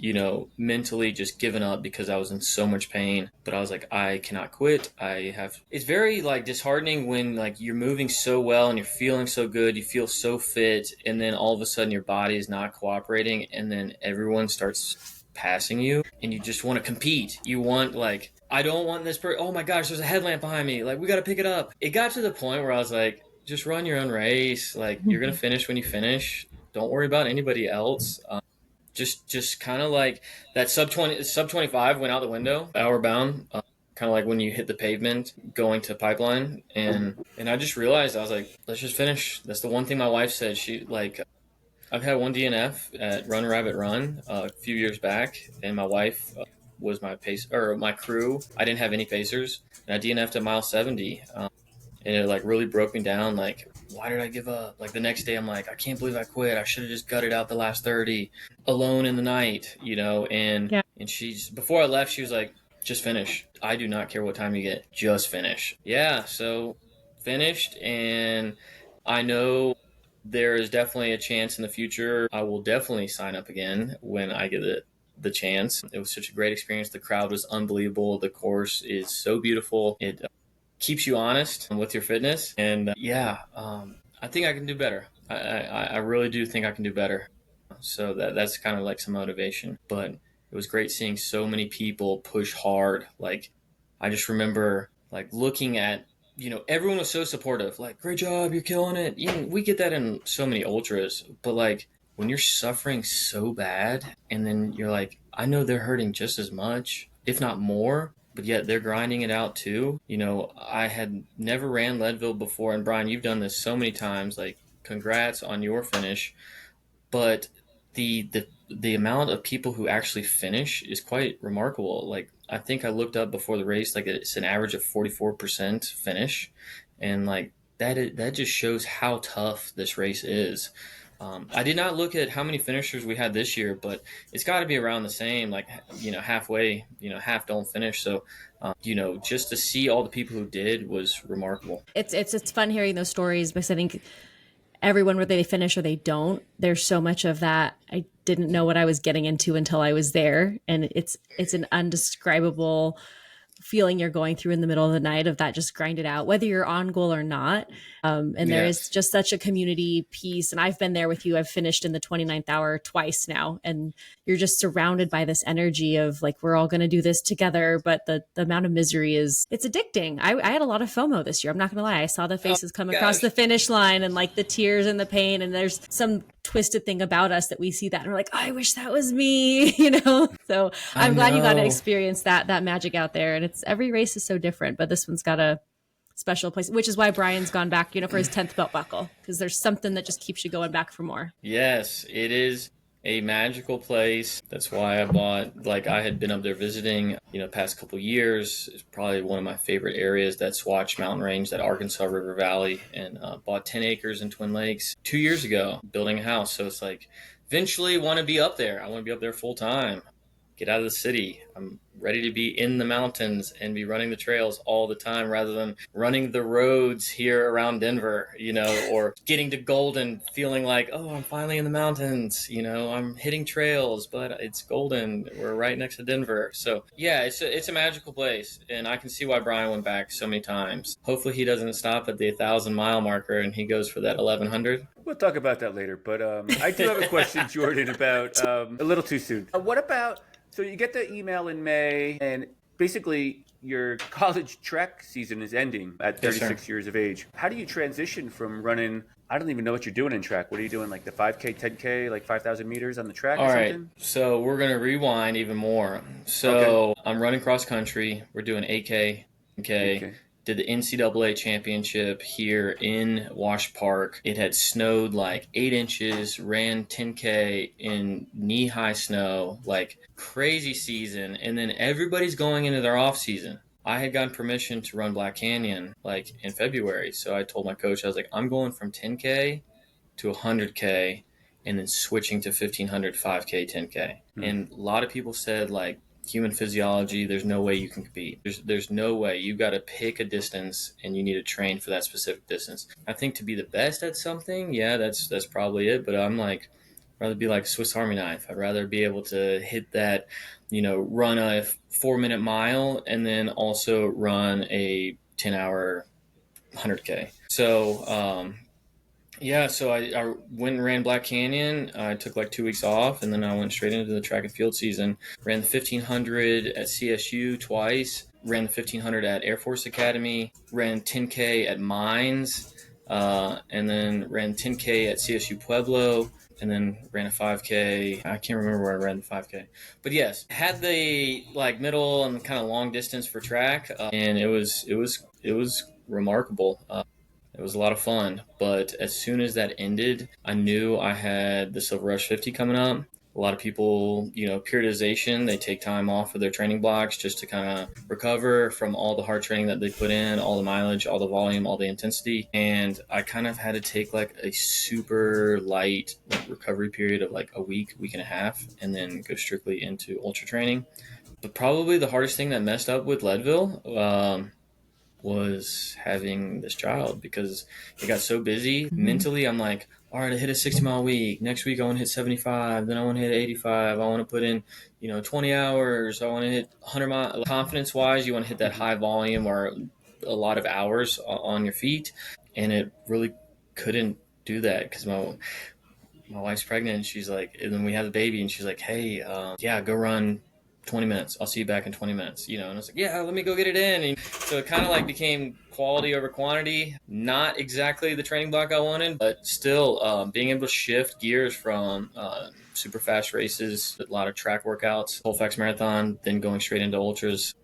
mentally just given up because I was in so much pain. But I was like, I cannot quit. It's very like disheartening when like you're moving so well and you're feeling so good, you feel so fit, and then all of a sudden your body is not cooperating, and then everyone starts passing you, and you just want to compete. You want, like, I don't want this oh my gosh, there's a headlamp behind me, like, we got to pick it up. It got to the point where I was like, just run your own race. Like, you're going to finish when you finish. Don't worry about anybody else. Just kind of like that sub 25 went out the window, hour bound. Kind of like when you hit the pavement going to pipeline, and I just realized, I was like, let's just finish. That's the one thing my wife said. She like, I've had one DNF at Run Rabbit Run a few years back, and my wife was my pace or my crew. I didn't have any pacers, and I DNF'd at mile 70, and it like really broke me down. Like, why did I give up? Like the next day, I'm like, I can't believe I quit. I should have just gutted out the last 30 alone in the night, you know. Yeah. And she's, before I left, she was like, just finish. I do not care what time you get, just finish. Yeah, so finished, and I know there is definitely a chance in the future. I will definitely sign up again when I get the chance. It was such a great experience. The crowd was unbelievable. The course is so beautiful. It keeps you honest with your fitness. And I think I can do better. I really do think I can do better. So that's kind of like some motivation. But it was great seeing so many people push hard. Like, I just remember like looking at, everyone was so supportive. Like, great job, you're killing it. We get that in so many ultras. But like, when you're suffering so bad, and then you're like, I know they're hurting just as much, if not more, but yet they're grinding it out too. I had never ran Leadville before, and Brian, you've done this so many times. Like, congrats on your finish. But the amount of people who actually finish is quite remarkable. Like, I think I looked up before the race, like it's an average of 44% finish, and like that just shows how tough this race is. I did not look at how many finishers we had this year, but it's got to be around the same, like, halfway, half don't finish. So, just to see all the people who did was remarkable. It's fun hearing those stories, because I think everyone, whether they finish or they don't, there's so much of that. I didn't know what I was getting into until I was there, and it's an undescribable feeling you're going through in the middle of the night, of that just grind it out, whether you're on goal or not. And there is just such a community piece. And I've been there with you. I've finished in the 29th hour twice now. And you're just surrounded by this energy of like, we're all going to do this together. But the amount of misery it's addicting. I had a lot of FOMO this year. I'm not going to lie. I saw the faces come across the finish line, and like the tears and the pain. And there's some twisted thing about us that we see that and we're like, oh, I wish that was me, So I'm glad you got to experience that magic out there. And every race is so different, but this one's got a special place, which is why Brian's gone back, for his 10th belt buckle, because there's something that just keeps you going back for more. Yes, it is a magical place. That's why I bought, like, I had been up there visiting, past couple years. It's probably one of my favorite areas, that Swatch Mountain Range, that Arkansas River Valley, and bought 10 acres in Twin Lakes 2 years ago, building a house. So it's like, eventually want to be up there. I want to be up there full time. Get out of the city. I'm ready to be in the mountains and be running the trails all the time, rather than running the roads here around Denver, or getting to Golden feeling like, oh, I'm finally in the mountains, I'm hitting trails, but it's Golden. We're right next to Denver. So yeah, it's a magical place, and I can see why Brian went back so many times. Hopefully he doesn't stop at the 1,000-mile marker and he goes for that 1,100. We'll talk about that later, but I do have a question, Jordan, about a little too soon. What about, so you get the email in May, and basically your college track season is ending at 36 years of age. How do you transition from running, I don't even know what you're doing in track. What are you doing, like the 5K, 10K, like 5,000 meters on the track or something? All right, so we're going to rewind even more. So I'm running cross country. We're doing 8K, 10K. Did the NCAA championship here in Wash Park. It had snowed like 8 inches, ran 10K in knee-high snow, like crazy season. And then everybody's going into their off season. I had gotten permission to run Black Canyon like in February. So I told my coach, I was like, I'm going from 10K to 100K and then switching to 1,500, 5K, 10K. And a lot of people said, like, human physiology, there's no way you can compete. There's no way. You got to pick a distance, and you need to train for that specific distance. I think to be the best at something, yeah, that's probably it. But I'm like, I'd rather be like Swiss Army knife. I'd rather be able to hit that, run a 4-minute mile and then also run a 10-hour 100K. So, so I went and ran Black Canyon. I took like 2 weeks off, and then I went straight into the track and field season. Ran the 1,500 at CSU twice. Ran the 1,500 at Air Force Academy. Ran 10K at Mines, and then ran 10K at CSU Pueblo. and then ran a 5K. I can't remember where I ran the 5K, but yes, had the like middle and kind of long distance for track, and it was remarkable. It was a lot of fun, but as soon as that ended, I knew I had the Silver Rush 50 coming up. A lot of people, periodization, they take time off of their training blocks just to kind of recover from all the hard training that they put in, all the mileage, all the volume, all the intensity. And I kind of had to take like a super light recovery period of like a week, week and a half, and then go strictly into ultra training. But probably the hardest thing that messed up with Leadville, was having this child, because it got so busy. Mentally, I'm like, all right, I hit a 60-mile week. Next week, I want to hit 75. Then I want to hit 85. I want to put in, 20 hours. I want to hit 100 miles. Confidence wise, you want to hit that high volume or a lot of hours on your feet. And it really couldn't do that because my wife's pregnant, and she's like, and then we have the baby, and she's like, hey, yeah, go run 20 minutes. I'll see you back in 20 minutes, and I was like, yeah, let me go get it in. And so it kind of like became quality over quantity. Not exactly the training block I wanted, but still being able to shift gears from super fast races, a lot of track workouts, Colfax Marathon, then going straight into ultras.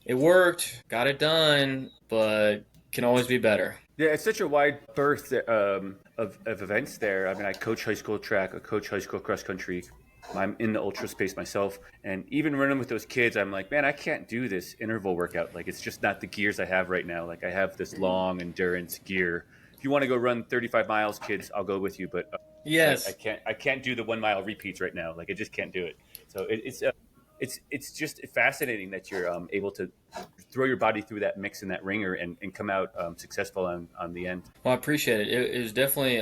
It worked, got it done, but can always be better. Yeah, it's such a wide berth of events there. I mean, I coach high school track, I coach high school cross country. I'm in the ultra space myself. And even running with those kids, I'm like, man, I can't do this interval workout. Like, it's just not the gears I have right now. Like, I have this long endurance gear. If you want to go run 35 miles, kids, I'll go with you. But Yes. I can't do the 1 mile repeats right now. Like, I just can't do it. So it's just fascinating that you're able to throw your body through that mix and that ringer and come out successful on the end. Well, I appreciate it. It was definitely,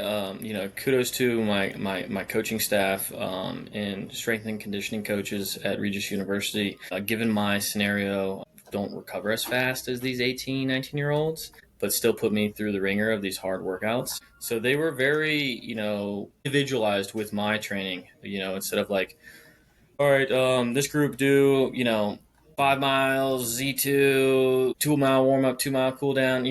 kudos to my coaching staff and strength and conditioning coaches at Regis University. Given my scenario, don't recover as fast as these 18, 19-year-olds, but still put me through the ringer of these hard workouts. So they were very, individualized with my training, instead of like, all right, this group do, 5 miles, Z2, 2 mile warm up, 2 mile cool down,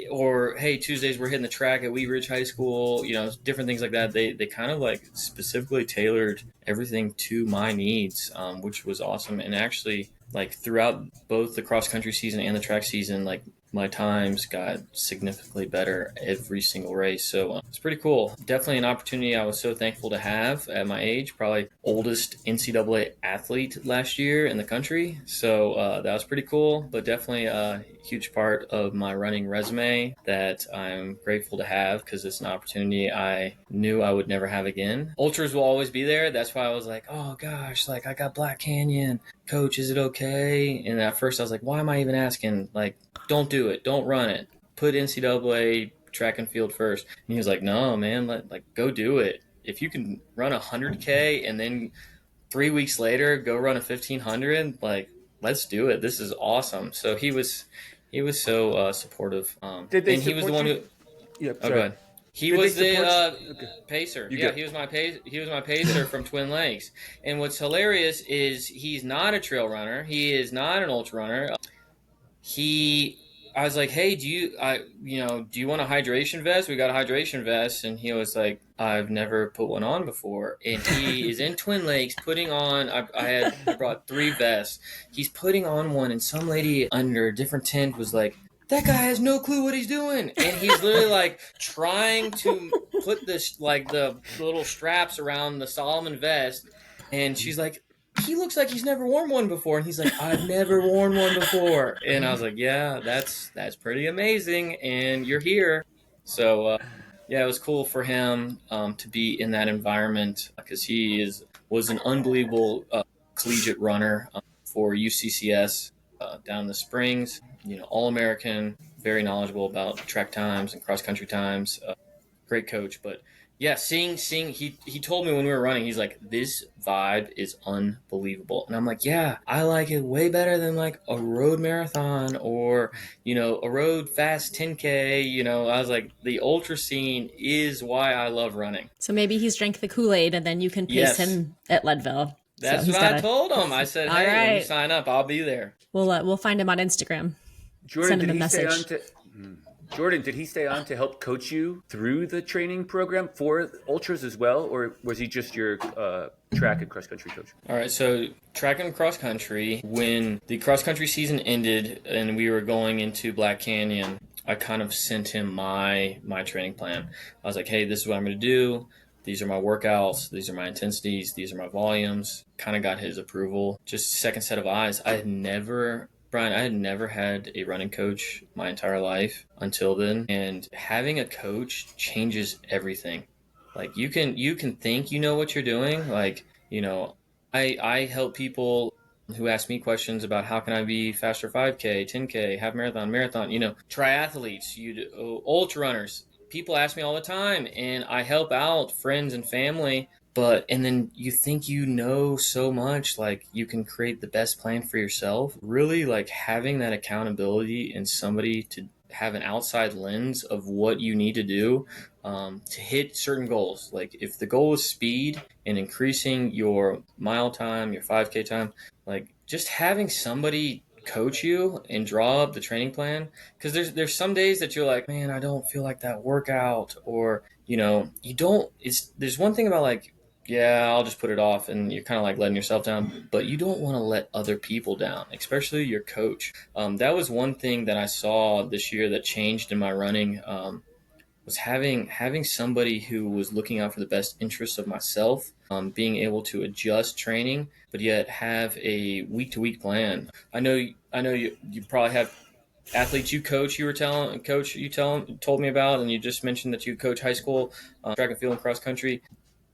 or hey, Tuesdays we're hitting the track at Wheat Ridge High School, different things like that. They kind of like specifically tailored everything to my needs, which was awesome. And actually, like throughout both the cross country season and the track season, like my times got significantly better every single race. So it's pretty cool. Definitely an opportunity I was so thankful to have at my age, probably oldest NCAA athlete last year in the country. So that was pretty cool, but definitely a huge part of my running resume that I'm grateful to have, because it's an opportunity I knew I would never have again. Ultras will always be there. That's why I was like, oh gosh, like I got Black Canyon. Coach, is it okay? And at first I was like, why am I even asking? Like, don't do it. Don't run it. Put NCAA track and field first. And he was like, no, man, go do it. If you can run 100K and then 3 weeks later go run a 1500, like, let's do it. This is awesome. So he was so supportive. Did they and he was the support one you? who. Yeah, Oh, sorry. go ahead. He Did was they support the you? Okay. pacer. You Yeah, go. he was my pacer from Twin Lakes. And what's hilarious is he's not a trail runner. He is not an ultra runner. I was like, hey, do you want a hydration vest? We got a hydration vest. And he was like, I've never put one on before. And he is in Twin Lakes putting on, I brought 3 vests. He's putting on one, and some lady under a different tent was like, that guy has no clue what he's doing. And he's literally like trying to put this, like the little straps around the Solomon vest. And she's like, he looks like he's never worn one before. And he's like, I've never worn one before. And I was like, yeah, that's pretty amazing. And you're here. So, yeah, it was cool for him to be in that environment, because he was an unbelievable collegiate runner for UCCS down in the Springs. All-American, very knowledgeable about track times and cross-country times. Great coach. But yeah, seeing he told me when we were running, he's like, this vibe is unbelievable. And I'm like, yeah, I like it way better than like a road marathon or, a road fast 10K. I was like, the ultra scene is why I love running. So maybe he's drank the Kool-Aid and then you can pace Yes. him at Leadville. That's so what I told him. I said, All hey, when you right. sign up, I'll be there. We'll find him on Instagram. Jordan, Send him did a he stay on message. to Jordan, did he stay on to help coach you through the training program for ultras as well, or was he just your track and cross country coach? All right, so track and cross country, when the cross country season ended and we were going into Black Canyon, I kind of sent him my training plan. I was like, hey, this is what I'm going to do. These are my workouts. These are my intensities. These are my volumes. Kind of got his approval. Just second set of eyes. Brian, I had never had a running coach my entire life until then. And having a coach changes everything. Like you can think you know what you're doing. Like, you know, I help people who ask me questions about how can I be faster 5K, 10K, half marathon, triathletes, ultra runners. People ask me all the time and I help out friends and family, and then you think you know so much, like you can create the best plan for yourself. Really, like having that accountability and somebody to have an outside lens of what you need to do to hit certain goals. Like if the goal is speed and increasing your mile time, your 5K time, like just having somebody coach you and draw up the training plan, because there's some days that you're like, man, I don't feel like that workout, or you don't. It's there's one thing about like, yeah, I'll just put it off, and you're kind of like letting yourself down, but you don't want to let other people down, especially your coach. That was one thing that I saw this year that changed in my running. Was having somebody who was looking out for the best interests of myself, being able to adjust training, but yet have a week to week plan. I know you probably have athletes you coach. Told me about, and you just mentioned that you coach high school track and field and cross country.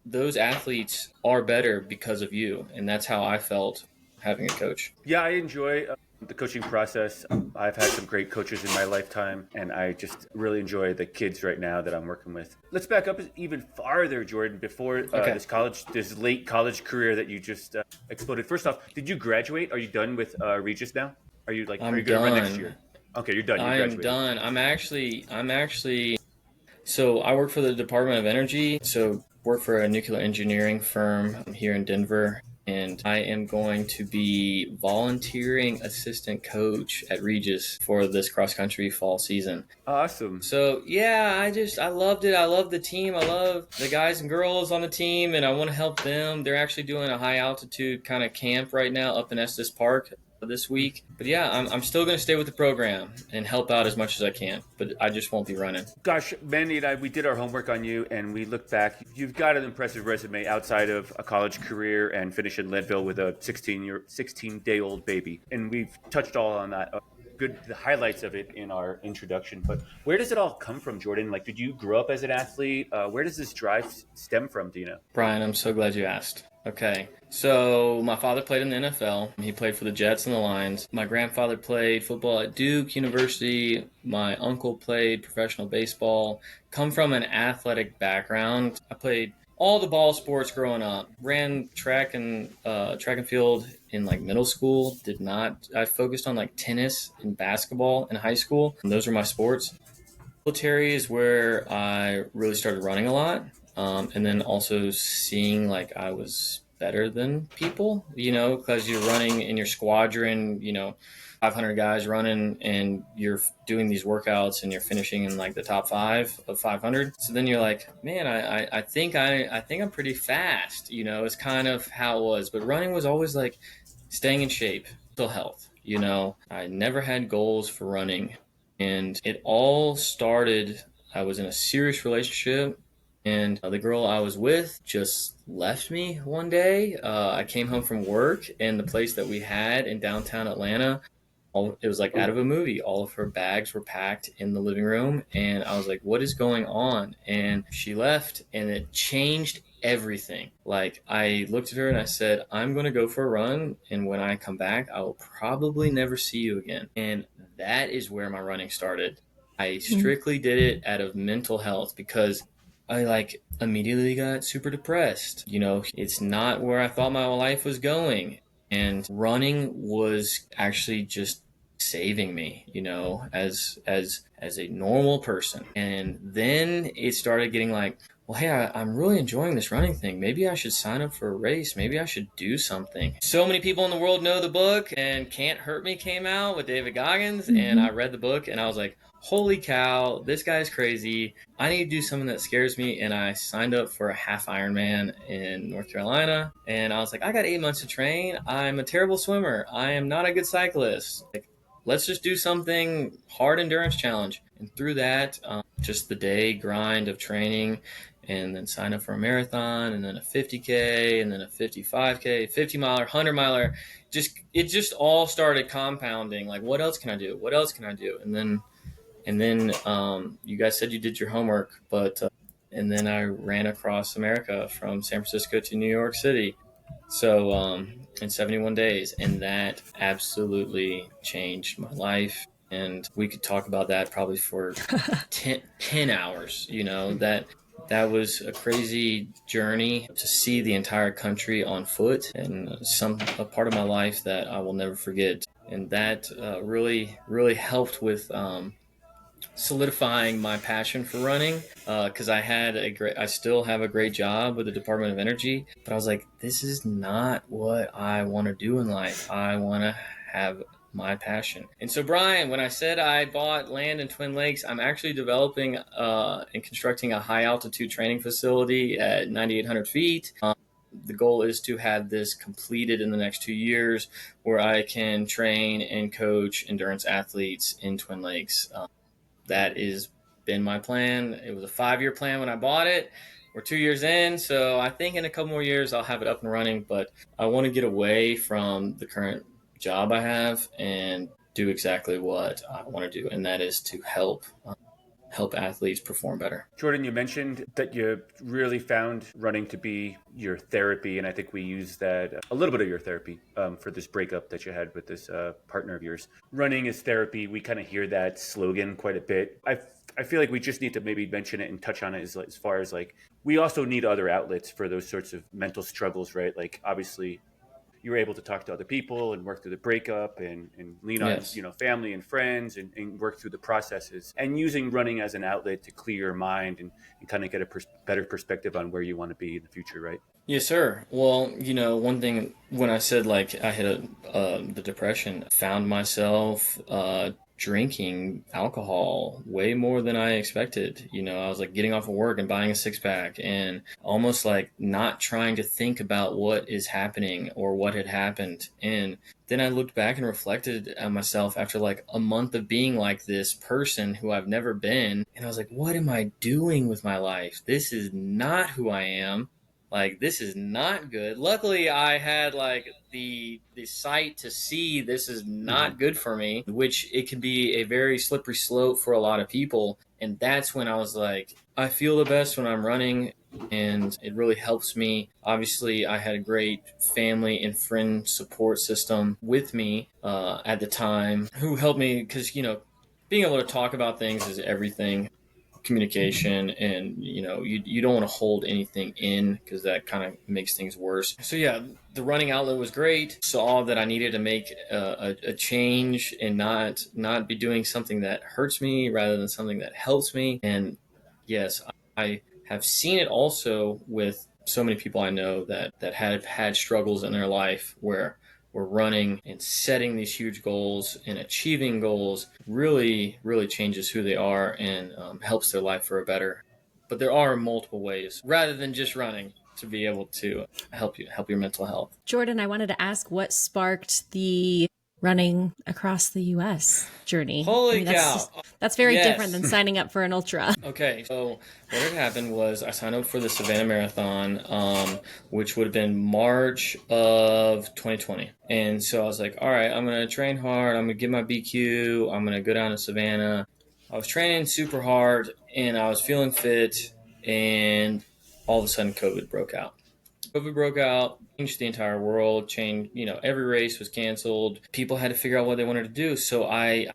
Those athletes are better because of you, and that's how I felt having a coach. Yeah, I enjoy the coaching process. I've had some great coaches in my lifetime, and I just really enjoy the kids right now that I'm working with. Let's back up even farther, Jordan, before Okay. this late college career that you just exploded. First off, did you graduate? Are you done with Regis now? Are you I'm going to run next done. year? Okay, you're done. You I am graduated. done. I'm actually So I work for the Department of Energy. So work for a nuclear engineering firm here in Denver. And I am going to be volunteering assistant coach at Regis for this cross country fall season. Awesome. So yeah, I loved it. I love the team. I love the guys and girls on the team, and I want to help them. They're actually doing a high altitude kind of camp right now up in Estes Park this week. But yeah, I'm still going to stay with the program and help out as much as I can. But I just won't be running. Gosh, Mandy and I, we did our homework on you, and we looked back. You've got an impressive resume outside of a college career and finish in Leadville with a 16-day-old baby. And we've touched all on that. The highlights of it in our introduction. But where does it all come from, Jordan? Like, did you grow up as an athlete? Where does this drive stem from? Do you know? Brian, I'm so glad you asked. Okay, so my father played in the NFL. He played for the Jets and the Lions. My grandfather played football at Duke University. My uncle played professional baseball. Come from an athletic background. I played all the ball sports growing up. Ran track and field in like middle school. Did not. I focused on like tennis and basketball in high school. And those were my sports. Military is where I really started running a lot. And then also seeing like I was better than people, because you're running in your squadron, 500 guys running, and you're doing these workouts and you're finishing in like the top 5 of 500. So then you're like, man, I think I'm pretty fast. It's kind of how it was. But running was always like staying in shape, mental health. I never had goals for running, and it all started. I was in a serious relationship, and the girl I was with just left me one day. I came home from work, and the place that we had in downtown Atlanta, it was like out of a movie. All of her bags were packed in the living room, and I was like, what is going on? And she left, and it changed everything. Like, I looked at her and I said, I'm going to go for a run, and when I come back, I will probably never see you again. And that is where my running started. I strictly did it out of mental health, because I like immediately got super depressed. It's not where I thought my life was going. And running was actually just saving me, as a normal person. And then it started getting like, well, hey, I'm really enjoying this running thing. Maybe I should sign up for a race. Maybe I should do something. So many people in the world know the book, and Can't Hurt Me came out with David Goggins, and I read the book, and I was like, holy cow, this guy's crazy. I need to do something that scares me, and I signed up for a half Ironman in North Carolina, and I was like, I got 8 months to train. I'm a terrible swimmer. I am not a good cyclist. Like, let's just do something hard endurance challenge. And through that, just the day grind of training, and then sign up for a marathon, and then a 50K, and then a 55K, 50 miler, 100 miler. It just all started compounding. Like, what else can I do? What else can I do? And then you guys said you did your homework, but and then I ran across America from San Francisco to New York City. So in 71 days, and that absolutely changed my life. And we could talk about that probably for 10 hours. That was a crazy journey to see the entire country on foot, and a part of my life that I will never forget. And that really, really helped with solidifying my passion for running, because I still have a great job with the Department of Energy, but I was like, this is not what I want to do in life. I want to have my passion. And so, Brian, when I said I bought land in Twin Lakes, I'm actually developing and constructing a high altitude training facility at 9,800 feet. The goal is to have this completed in the next 2 years, where I can train and coach endurance athletes in Twin Lakes. That has been my plan. It was a 5-year plan when I bought it. We're 2 years in, so I think in a couple more years I'll have it up and running. But I want to get away from the current job I have and do exactly what I want to do, and that is to help athletes perform better. Jordan, you mentioned that you really found running to be your therapy, and I think we use that a little bit of your therapy for this breakup that you had with this partner of yours. Running is therapy. We kind of hear that slogan quite a bit. I feel like we just need to maybe mention it and touch on it as far as like we also need other outlets for those sorts of mental struggles, right? Like obviously you were able to talk to other people and work through the breakup and lean on Yes. family and friends and work through the processes, and using running as an outlet to clear your mind and kind of get a better perspective on where you want to be in the future, right? Yes, sir. Well, one thing when I said like I hit the depression, found myself drinking alcohol way more than I expected. I was like getting off of work and buying a 6-pack, and almost like not trying to think about what is happening or what had happened. And then I looked back and reflected on myself after like a month of being like this person who I've never been. And I was like, what am I doing with my life? This is not who I am. Like, this is not good. Luckily, I had like the sight to see this is not good for me, which it can be a very slippery slope for a lot of people. And that's when I was like, I feel the best when I'm running, and it really helps me. Obviously, I had a great family and friend support system with me at the time, who helped me, because being able to talk about things is everything. Communication, and you don't want to hold anything in, because that kind of makes things worse. So yeah, the running outlet was great. Saw that I needed to make a change and not be doing something that hurts me rather than something that helps me. And yes, I have seen it also with so many people I know that have had struggles in their life, where we're running and setting these huge goals and achieving goals really, really changes who they are, and helps their life for a better. But there are multiple ways, rather than just running, to be able to help your mental health. Jordan, I wanted to ask what sparked the running across the US journey. Holy cow. That's very Yes. different than signing up for an ultra. Okay, so what had happened was I signed up for the Savannah Marathon, which would have been March of 2020. And so I was like, all right, I'm going to train hard. I'm going to get my BQ. I'm going to go down to Savannah. I was training super hard, and I was feeling fit, and all of a sudden COVID broke out. COVID broke out, changed the entire world, every race was canceled. People had to figure out what they wanted to do. So I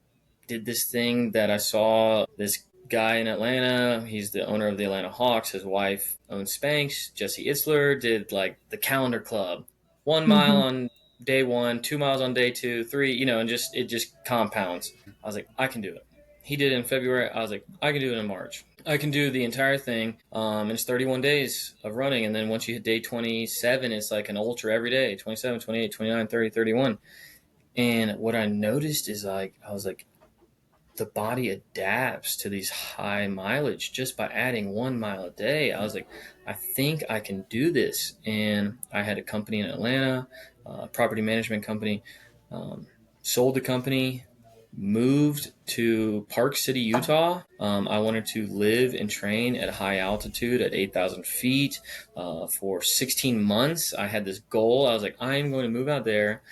did this thing that I saw this guy in Atlanta. He's the owner of the Atlanta Hawks. His wife owns Spanx. Jesse Itzler did like the calendar club. 1 mile on day 1, 2 miles on day 2, 3, and it just compounds. I was like, I can do it. He did it in February. I was like, I can do it in March. I can do the entire thing. And it's 31 days of running. And then once you hit day 27, it's like an ultra every day, 27, 28, 29, 30, 31. And what I noticed is like, I was like, the body adapts to these high mileage just by adding 1 mile a day. I was like, I think I can do this. And I had a company in Atlanta, a property management company, um, sold the company, moved to Park City, Utah. I wanted to live and train at a high altitude at 8,000 feet for 16 months. I had this goal. I was like, I'm going to move out there.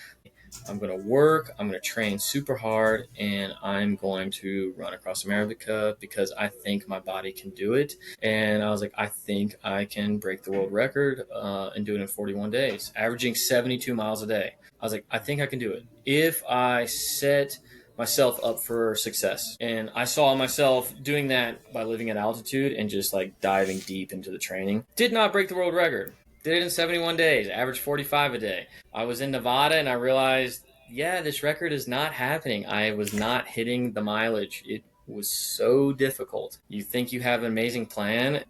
I'm going to work, I'm going to train super hard, and I'm going to run across America because I think my body can do it. And I was like, I think I can break the world record and do it in 41 days, averaging 72 miles a day. I was like, I think I can do it if I set myself up for success. And I saw myself doing that by living at altitude and just like diving deep into the training. Did not break the world record. Did it in 71 days, averaged 45 a day. I was in Nevada and I realized, yeah, this record is not happening. I was not hitting the mileage. It was so difficult. You think you have an amazing plan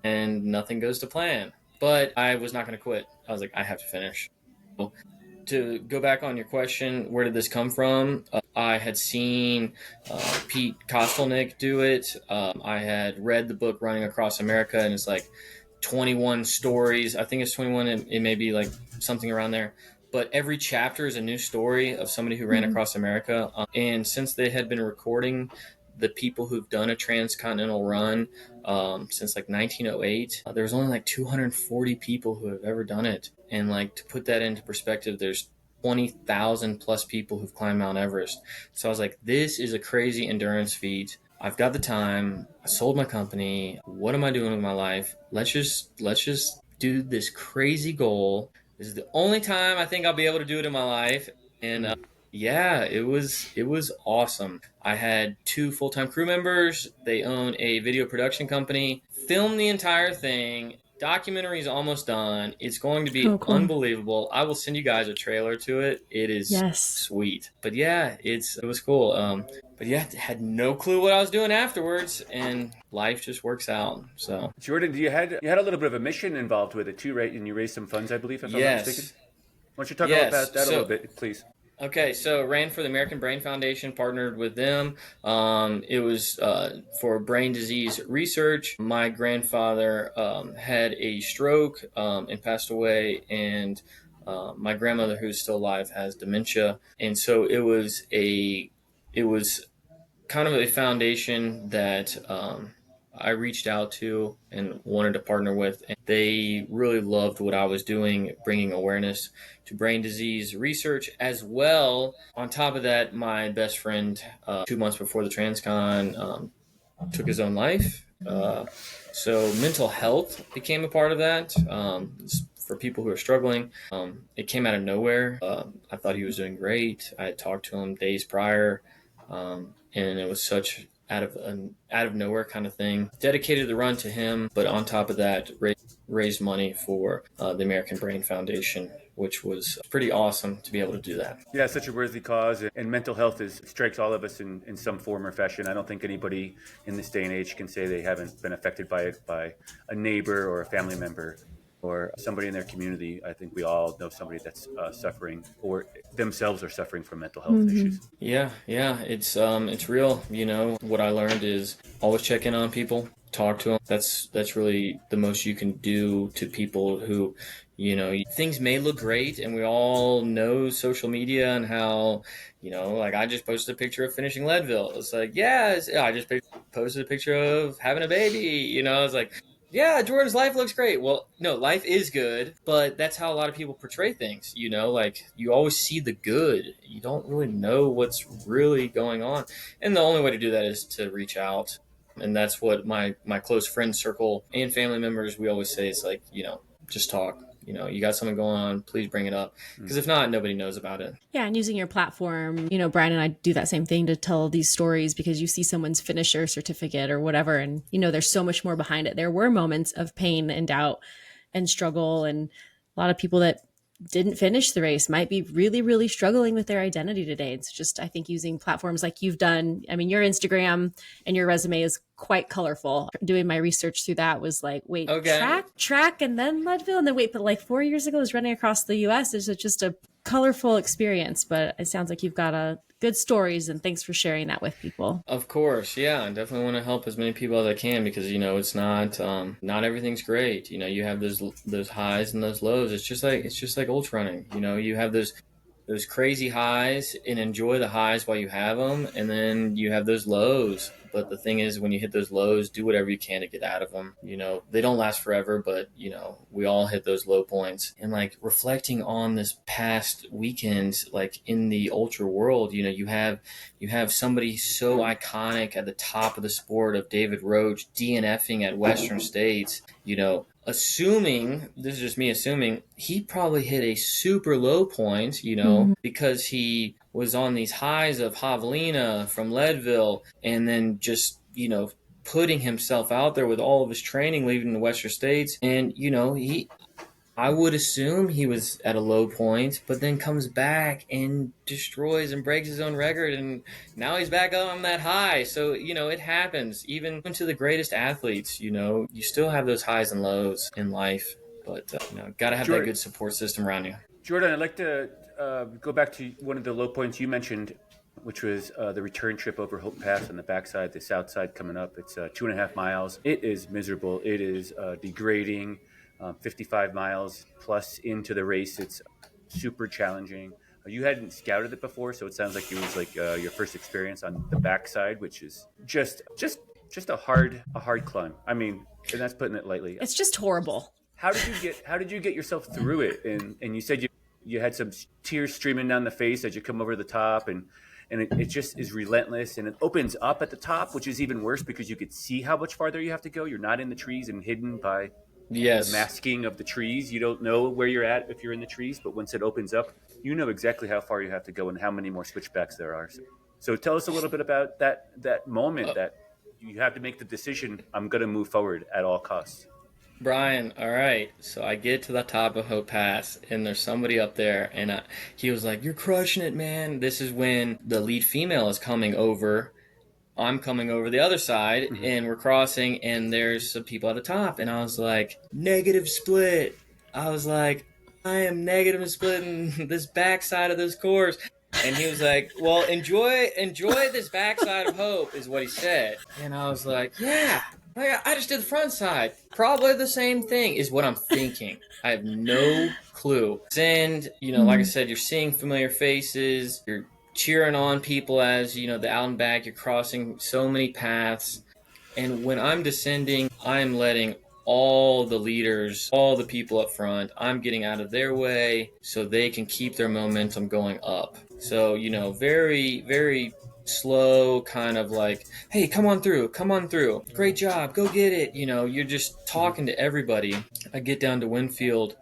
and nothing goes to plan. But I was not going to quit. I was like, I have to finish. To go back on your question, where did this come from? I had seen Pete Kostelnick do it. I had read the book Running Across America, and it's like 21 stories. I think it's 21. It may be like something around there. But every chapter is a new story of somebody who ran across America. And since they had been recording the people who've done a transcontinental run since like 1908, there's only like 240 people who have ever done it. And like to put that into perspective, there's 20,000 plus people who've climbed Mount Everest. So I was like, this is a crazy endurance feat. I've got the time. I sold my company. What am I doing with my life? Let's just do this crazy goal. This is the only time I think I'll be able to do it in my life. And yeah, it was awesome. I had 2 full-time crew members. They own a video production company. Filmed the entire thing. Documentary is almost done. It's going to be Oh, cool. unbelievable. I will send you guys a trailer to it. It is Yes. sweet. But yeah, it was cool. But yeah, had no clue what I was doing afterwards, and life just works out. So Jordan, you had a little bit of a mission involved with it too, right? And you raised some funds, I believe, if I'm not mistaken. yes, Why don't you talk about yes. that a little bit, please? Okay, so ran for the American Brain Foundation, partnered with them. It was for brain disease research. My grandfather had a stroke and passed away, and my grandmother, who's still alive, has dementia. And so it was kind of a foundation that I reached out to and wanted to partner with. And they really loved what I was doing, bringing awareness to brain disease research as well. On top of that, my best friend, 2 months before the Transcon, took his own life. So mental health became a part of that. For people who are struggling, it came out of nowhere. I thought he was doing great. I had talked to him days prior, and it was such out of nowhere kind of thing. Dedicated the run to him, but on top of that, raised money for the American Brain Foundation, which was pretty awesome to be able to do that. Yeah, such a worthy cause, and mental health strikes all of us in some form or fashion. I don't think anybody in this day and age can say they haven't been affected by it by a neighbor or a family member or somebody in their community. I think we all know somebody that's suffering or themselves are suffering from mental health issues. Yeah, it's real. You know, what I learned is always check in on people, talk to them. That's really the most you can do to people who, you know, things may look great, and we all know social media and how, you know, like I just posted a picture of finishing Leadville. It's like, yeah, I just posted a picture of having a baby. You know, it's like, yeah, Jordan's life looks great. Well, no, life is good, but that's how a lot of people portray things. You know, like you always see the good. You don't really know what's really going on. And the only way to do that is to reach out. And that's what my close friend circle and family members, we always say, it's like, you know, just talk. You know, you got something going on, please bring it up. Because if not, nobody knows about it. Yeah, and using your platform, you know, Brian and I do that same thing to tell these stories because you see someone's finisher certificate or whatever, and, you know, there's so much more behind it. There were moments of pain and doubt and struggle, and a lot of people that didn't finish the race might be really, really struggling with their identity today. It's just, I think, using platforms like you've done. I mean, your Instagram and your resume is quite colorful. Doing my research through that was like, wait, Okay. track, and then Leadville, and then wait, but like 4 years ago, I was running across the US. It's just a colorful experience, but it sounds like you've got a good stories, and thanks for sharing that with people. Of course, yeah, I definitely want to help as many people as I can because it's not everything's great. You have those highs and those lows. It's just like ultra running. You have those crazy highs and enjoy the highs while you have them, and then you have those lows. But the thing is, when you hit those lows, do whatever you can to get out of them. They don't last forever, but we all hit those low points. And like reflecting on this past weekend, like in the ultra world, you have somebody so iconic at the top of the sport of David Roach DNFing at Western States. Assuming, this is just me assuming, he probably hit a super low point, because he was on these highs of Javelina from Leadville and then just, putting himself out there with all of his training leaving the Western States. And, I would assume he was at a low point, but then comes back and destroys and breaks his own record, and now he's back on that high. So, it happens. Even to the greatest athletes, you still have those highs and lows in life, but, got to have that Jordan, good support system around you. Jordan, I'd like to go back to one of the low points you mentioned, which was the return trip over Hope Pass on the backside, the south side coming up. It's 2.5 miles. It is miserable. It is degrading. 55 miles plus into the race. It's super challenging. You hadn't scouted it before, so it sounds like it was like your first experience on the backside, which is just a hard climb. I mean, and that's putting it lightly. It's just horrible. How did you get yourself through it? And you said you had some tears streaming down the face as you come over the top, and it just is relentless, and it opens up at the top, which is even worse because you could see how much farther you have to go. You're not in the trees and hidden by Yes. the masking of the trees. You don't know where you're at if you're in the trees, but once it opens up, you know exactly how far you have to go and how many more switchbacks there are. So tell us a little bit about that moment that you have to make the decision, I'm going to move forward at all costs. Brian, all right. So I get to the top of Hope Pass, and there's somebody up there, and he was like, "You're crushing it, man." This is when the lead female is coming over. I'm coming over the other side, and we're crossing, and there's some people at the top, and I was like, negative split. I was like, I am negative and splitting this backside of this course. And he was like, well, enjoy this backside of Hope, is what he said. And I was like, yeah, I just did the front side. Probably the same thing is what I'm thinking. I have no clue. And, like I said, you're seeing familiar faces. You're cheering on people as, the out and back. You're crossing so many paths. And when I'm descending, I'm letting all the leaders, all the people up front, I'm getting out of their way so they can keep their momentum going up. So, very, very slow, kind of like, hey, come on through. Great job. Go get it. You're just talking to everybody. I get down to Winfield,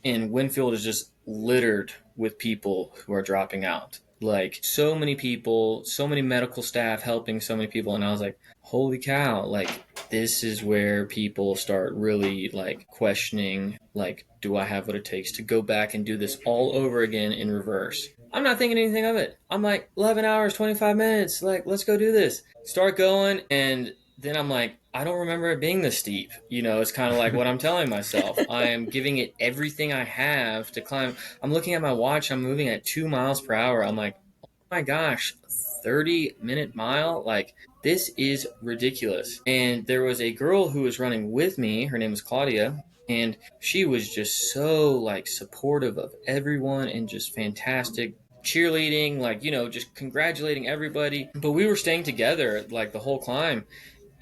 and Winfield is just littered with people who are dropping out. Like, so many people, so many medical staff helping so many people. And I was like, holy cow, like, this is where people start really, like, questioning, like, do I have what it takes to go back and do this all over again in reverse? I'm not thinking anything of it. I'm like, 11 hours, 25 minutes, like, let's go do this. Start going, and then I'm like, I don't remember it being this steep. It's kind of like what I'm telling myself. I am giving it everything I have to climb. I'm looking at my watch. I'm moving at 2 miles per hour. I'm like, oh my gosh, 30-minute mile? Like, this is ridiculous. And there was a girl who was running with me. Her name was Claudia. And she was just so, like, supportive of everyone and just fantastic. Cheerleading, like, just congratulating everybody. But we were staying together, like, the whole climb.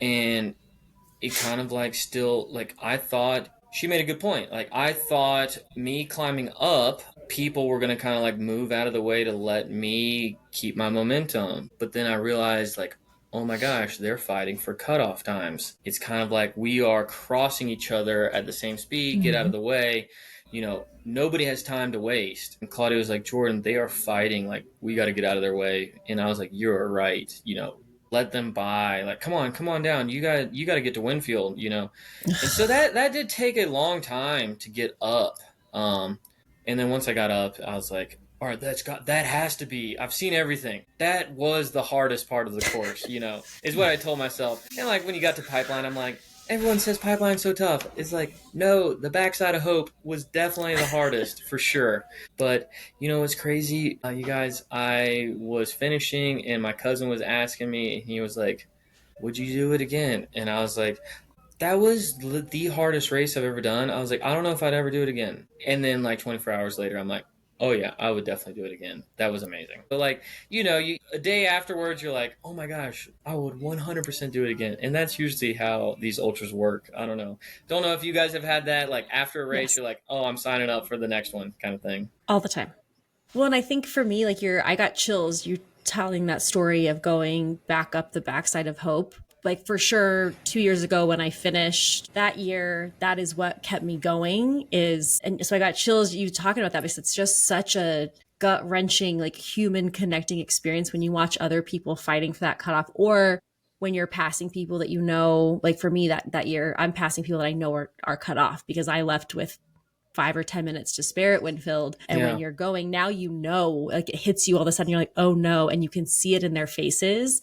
And it kind of like still, like, I thought she made a good point. Like, I thought me climbing up, people were going to kind of like move out of the way to let me keep my momentum. But then I realized, like, oh my gosh, they're fighting for cutoff times. It's kind of like we are crossing each other at the same speed, get out of the way. Nobody has time to waste. And Claudia was like, Jordan, they are fighting. Like, we got to get out of their way. And I was like, you're right. Let them by. Like, come on down. You got to get to Winfield, And so that did take a long time to get up. And then once I got up, I was like, all right, that has to be, I've seen everything. That was the hardest part of the course, is what I told myself. And like when you got to Pipeline, I'm like, everyone says Pipeline's so tough. It's like, no, the backside of Hope was definitely the hardest for sure. But what's crazy, you guys, I was finishing and my cousin was asking me, and he was like, would you do it again? And I was like, that was the hardest race I've ever done. I was like, I don't know if I'd ever do it again. And then like 24 hours later, I'm like, oh yeah, I would definitely do it again. That was amazing. But like, a day afterwards, you're like, oh my gosh, I would 100% do it again. And that's usually how these ultras work. I don't know. Don't know if you guys have had that, like after a race, Yes, you're like, oh, I'm signing up for the next one kind of thing. all the time. Well, and I think for me, like I got chills. You telling that story of going back up the backside of Hope. Like for sure, 2 years ago when I finished that year, that is what kept me going. And so I got chills. You talking about that because it's just such a gut wrenching, like human connecting experience when you watch other people fighting for that cutoff, or when you're passing people that like for me that year, I'm passing people that I know are cut off because I left with 5 or 10 minutes to spare at Winfield. And when you're going now, like it hits you all of a sudden, you're like, oh no. And you can see it in their faces.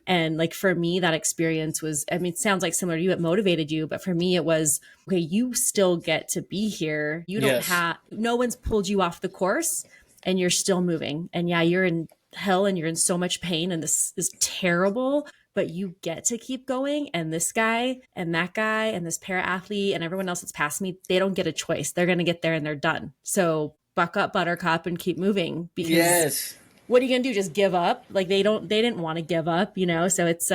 And like for me, that experience was, I mean, it sounds like similar to you, it motivated you. But for me, it was, okay, you still get to be here. You don't no one's pulled you off the course and you're still moving. And yeah, you're in hell and you're in so much pain and this is terrible, but you get to keep going. And this guy and that guy and this para athlete and everyone else that's passed me, they don't get a choice. They're going to get there and they're done. So buck up, Buttercup, and keep moving, because what are you going to do? Just give up? Like they didn't want to give up, So it's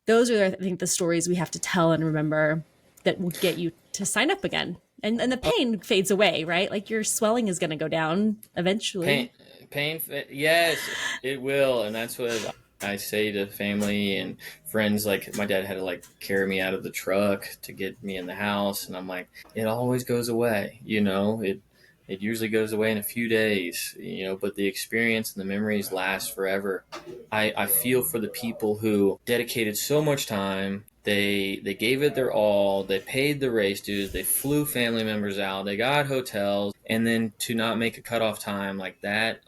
those are, I think, the stories we have to tell and remember that will get you to sign up again. And the pain fades away, right? Like your swelling is going to go down eventually. Yes, it will. And that's what I say to family and friends. Like my dad had to like carry me out of the truck to get me in the house, and I'm like, it always goes away. It usually goes away in a few days. But the experience and the memories last forever. I feel for the people who dedicated so much time. They gave it their all. They paid the race dues. They flew family members out. They got hotels, and then to not make a cutoff time like that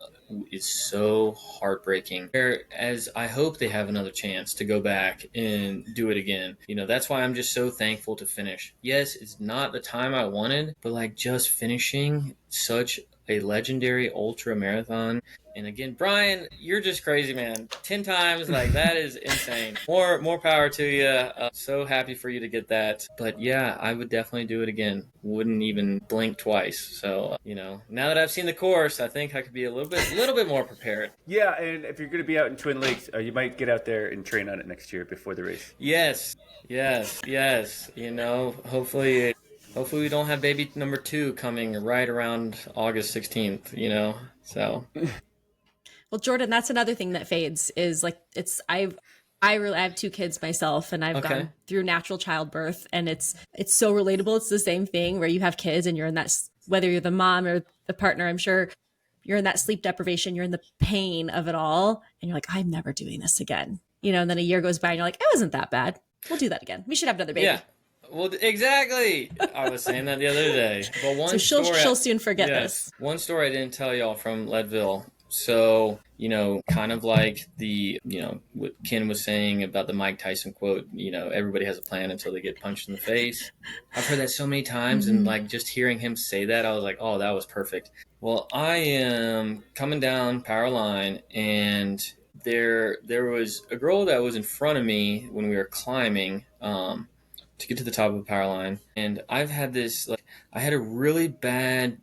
is so heartbreaking. As I hope they have another chance to go back and do it again. That's why I'm just so thankful to finish. Yes, it's not the time I wanted, but like just finishing such a legendary ultra marathon. And again, Brian, you're just crazy, man. 10 times, like that is insane. More power to you. So happy for you to get that. But yeah, I would definitely do it again. Wouldn't even blink twice. So, now that I've seen the course, I think I could be a little bit more prepared. Yeah, and if you're going to be out in Twin Lakes, you might get out there and train on it next year before the race. Yes. Hopefully we don't have baby number 2 coming right around August 16th, so. Well, Jordan, that's another thing that fades is like I have 2 kids myself, and I've gone through natural childbirth, and it's so relatable. It's the same thing where you have kids and you're in that, whether you're the mom or the partner, I'm sure you're in that sleep deprivation, you're in the pain of it all. And you're like, I'm never doing this again. And then a year goes by and you're like, it wasn't that bad. We'll do that again. We should have another baby. Yeah. Well, exactly. I was saying that the other day. But she'll soon forget this. One story I didn't tell y'all from Leadville. So, kind of like what Ken was saying about the Mike Tyson quote, everybody has a plan until they get punched in the face. I've heard that so many times, and like just hearing him say that, I was like, oh, that was perfect. Well, I am coming down power line, and there was a girl that was in front of me when we were climbing to get to the top of the power line. And I've had this, I had a really bad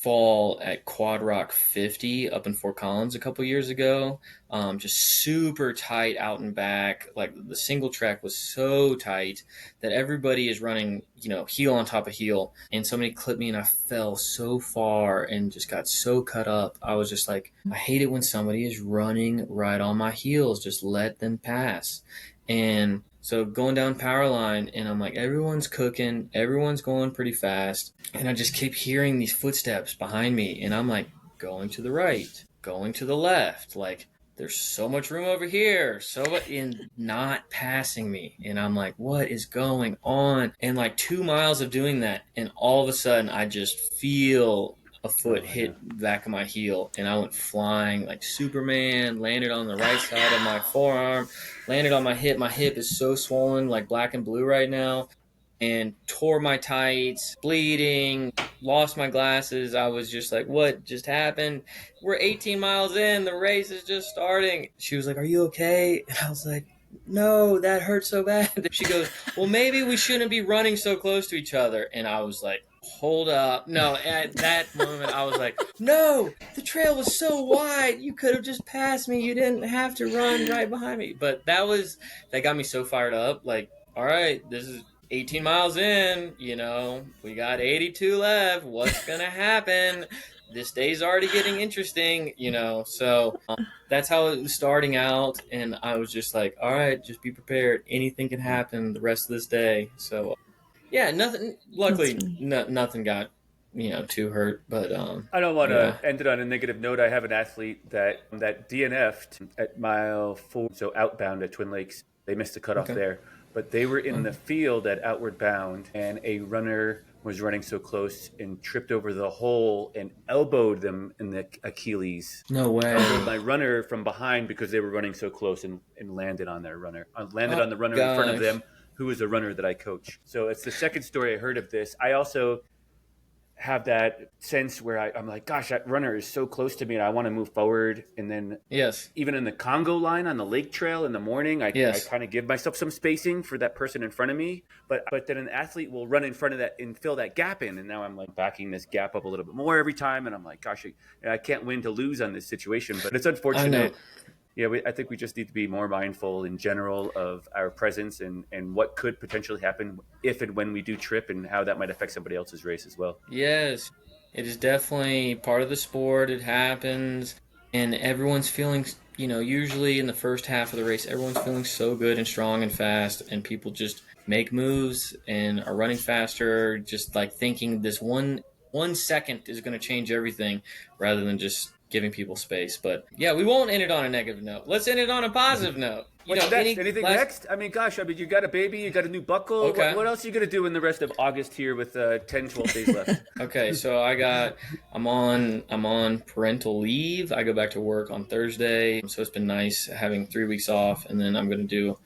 fall at Quad Rock 50 up in Fort Collins a couple years ago. Just super tight out and back. Like the single track was so tight that everybody is running, heel on top of heel. And somebody clipped me and I fell so far and just got so cut up. I was just like, I hate it when somebody is running right on my heels. Just let them pass. And so going down power line, and I'm like, everyone's cooking, everyone's going pretty fast. And I just keep hearing these footsteps behind me. And I'm like, going to the right, going to the left. Like, there's so much room over here. And not passing me. And I'm like, what is going on? And like 2 miles of doing that. And all of a sudden I just feel a foot Oh, I know. hit the back of my heel, and I went flying like Superman, landed on the right side of my forearm, landed on my hip. My hip is so swollen, like black and blue right now, and tore my tights, bleeding, lost my glasses. I was just like, what just happened? We're 18 miles in, the race is just starting. She was like, are you okay? And I was like, no, that hurt so bad. She goes, well, maybe we shouldn't be running so close to each other. And I was like, hold up. No, at that moment, I was like, no, the trail was so wide. You could have just passed me. You didn't have to run right behind me. But that got me so fired up. Like, all right, this is 18 miles in, we got 82 left. What's going to happen? This day's already getting interesting, So that's how it was starting out. And I was just like, all right, just be prepared. Anything can happen the rest of this day. So, yeah, nothing, That's luckily, funny. nothing got, too hurt. But, I don't want to yeah. end it on a negative note. I have an athlete that DNF'd at mile 4, so outbound at Twin Lakes. They missed the cutoff Okay. there, but they were in Oh, the field at Outward Bound, and a runner was running so close and tripped over the hole and elbowed them in the Achilles. no Elbowed way. my runner from behind because they were running so close, and landed on their runner. Landed Oh, on the runner in front of gosh. them, who was a runner that I coach. So it's the second story I heard of this. I also have that sense where I'm like, gosh, that runner is so close to me and I want to move forward. And then Yes. even in the Congo line on the lake trail in the morning, I Yes. kind of give myself some spacing for that person in front of me. But then an athlete will run in front of that and fill that gap in. And now I'm like backing this gap up a little bit more every time. And I'm like, gosh, I can't win to lose on this situation. But it's I know. unfortunate. Yeah, I think we just need to be more mindful in general of our presence and what could potentially happen if and when we do trip and how that might affect somebody else's race as well. Yes, it is definitely part of the sport. It happens, and everyone's feeling, usually in the first half of the race, everyone's feeling so good and strong and fast, and people just make moves and are running faster, just like thinking this one second is going to change everything, rather than just giving people space. But yeah, we won't end it on a negative note. Let's end it on a positive note. What's next? Any Anything last? next? I mean, gosh, you got a baby, you got a new buckle. Okay. What else are you going to do in the rest of August here with 10, 12 days left? Okay, so I'm on parental leave. I go back to work on Thursday, so it's been nice having 3 weeks off, and then I'm going to do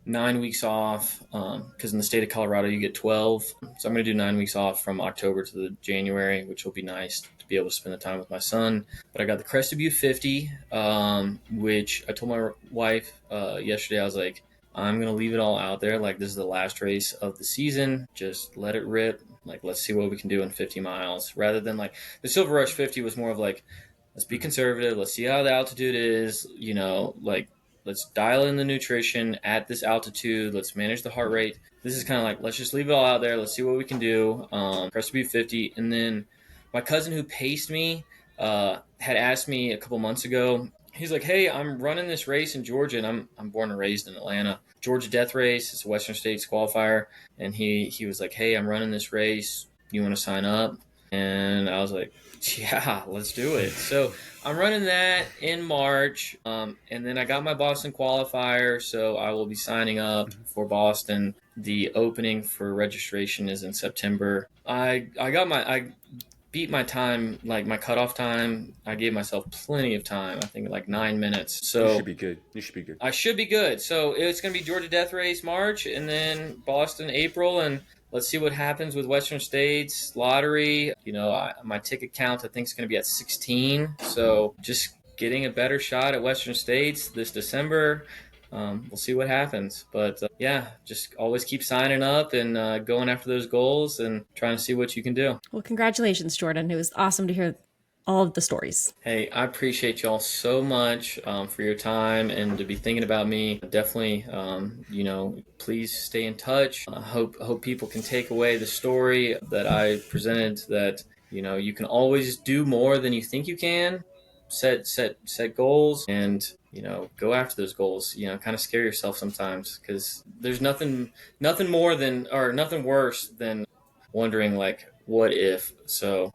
9 weeks off because in the state of Colorado you get 12. So I'm going to do 9 weeks off from October to the January, which will be nice to be able to spend the time with my son. But I got the Crested Butte 50, which I told my wife yesterday. I was like, I'm going to leave it all out there. Like, this is the last race of the season. Just let it rip. Like, let's see what we can do in 50 miles. Rather than like the Silver Rush 50 was more of like, let's be conservative. Let's see how the altitude is. Like, let's dial in the nutrition at this altitude. Let's manage the heart rate. This is kind of like, let's just leave it all out there. Let's see what we can do. Crested Butte 50. And then my cousin who paced me had asked me a couple months ago. He's like, hey, I'm running this race in Georgia, and I'm born and raised in Atlanta. Georgia Death Race. It's a Western States qualifier. And he was like, hey, I'm running this race. You want to sign up? And I was like, yeah, let's do it. So I'm running that in March, and then I got my Boston qualifier, so I will be signing up for Boston. The opening for registration is in September. I beat my time, like my cutoff time. I gave myself plenty of time. I think like 9 minutes. You should So be good. You should be good. I should be good. So it's going to be Georgia Death Race March, and then Boston April, and let's see what happens with Western States lottery. My ticket count I think is going to be at 16. So just getting a better shot at Western States this December. We'll see what happens, but yeah, just always keep signing up and going after those goals and trying to see what you can do. Well, congratulations, Jordan. It was awesome to hear all of the stories. Hey, I appreciate y'all so much for your time and to be thinking about me. Definitely, please stay in touch. I hope people can take away the story that I presented. That you can always do more than you think you can. Set goals and go after those goals. Kind of scare yourself sometimes because there's nothing more than or nothing worse than wondering like what if. So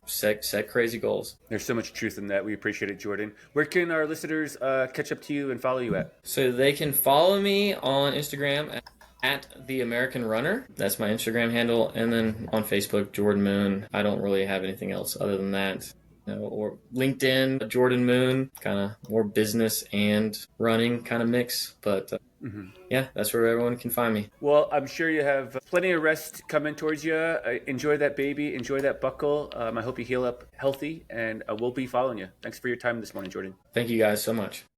set crazy goals. There's so much truth in that. We appreciate it, Jordan. Where can our listeners catch up to you and follow you at? So they can follow me on Instagram At the American Runner. That's my Instagram handle. And then on Facebook, Jordan Moon. I don't really have anything else other than that. Or LinkedIn, Jordan Moon, kind of more business and running kind of mix. But yeah, that's where everyone can find me. Well, I'm sure you have plenty of rest coming towards you. Enjoy that baby. Enjoy that buckle. I hope you heal up healthy, and we'll be following you. Thanks for your time this morning, Jordan. Thank you guys so much.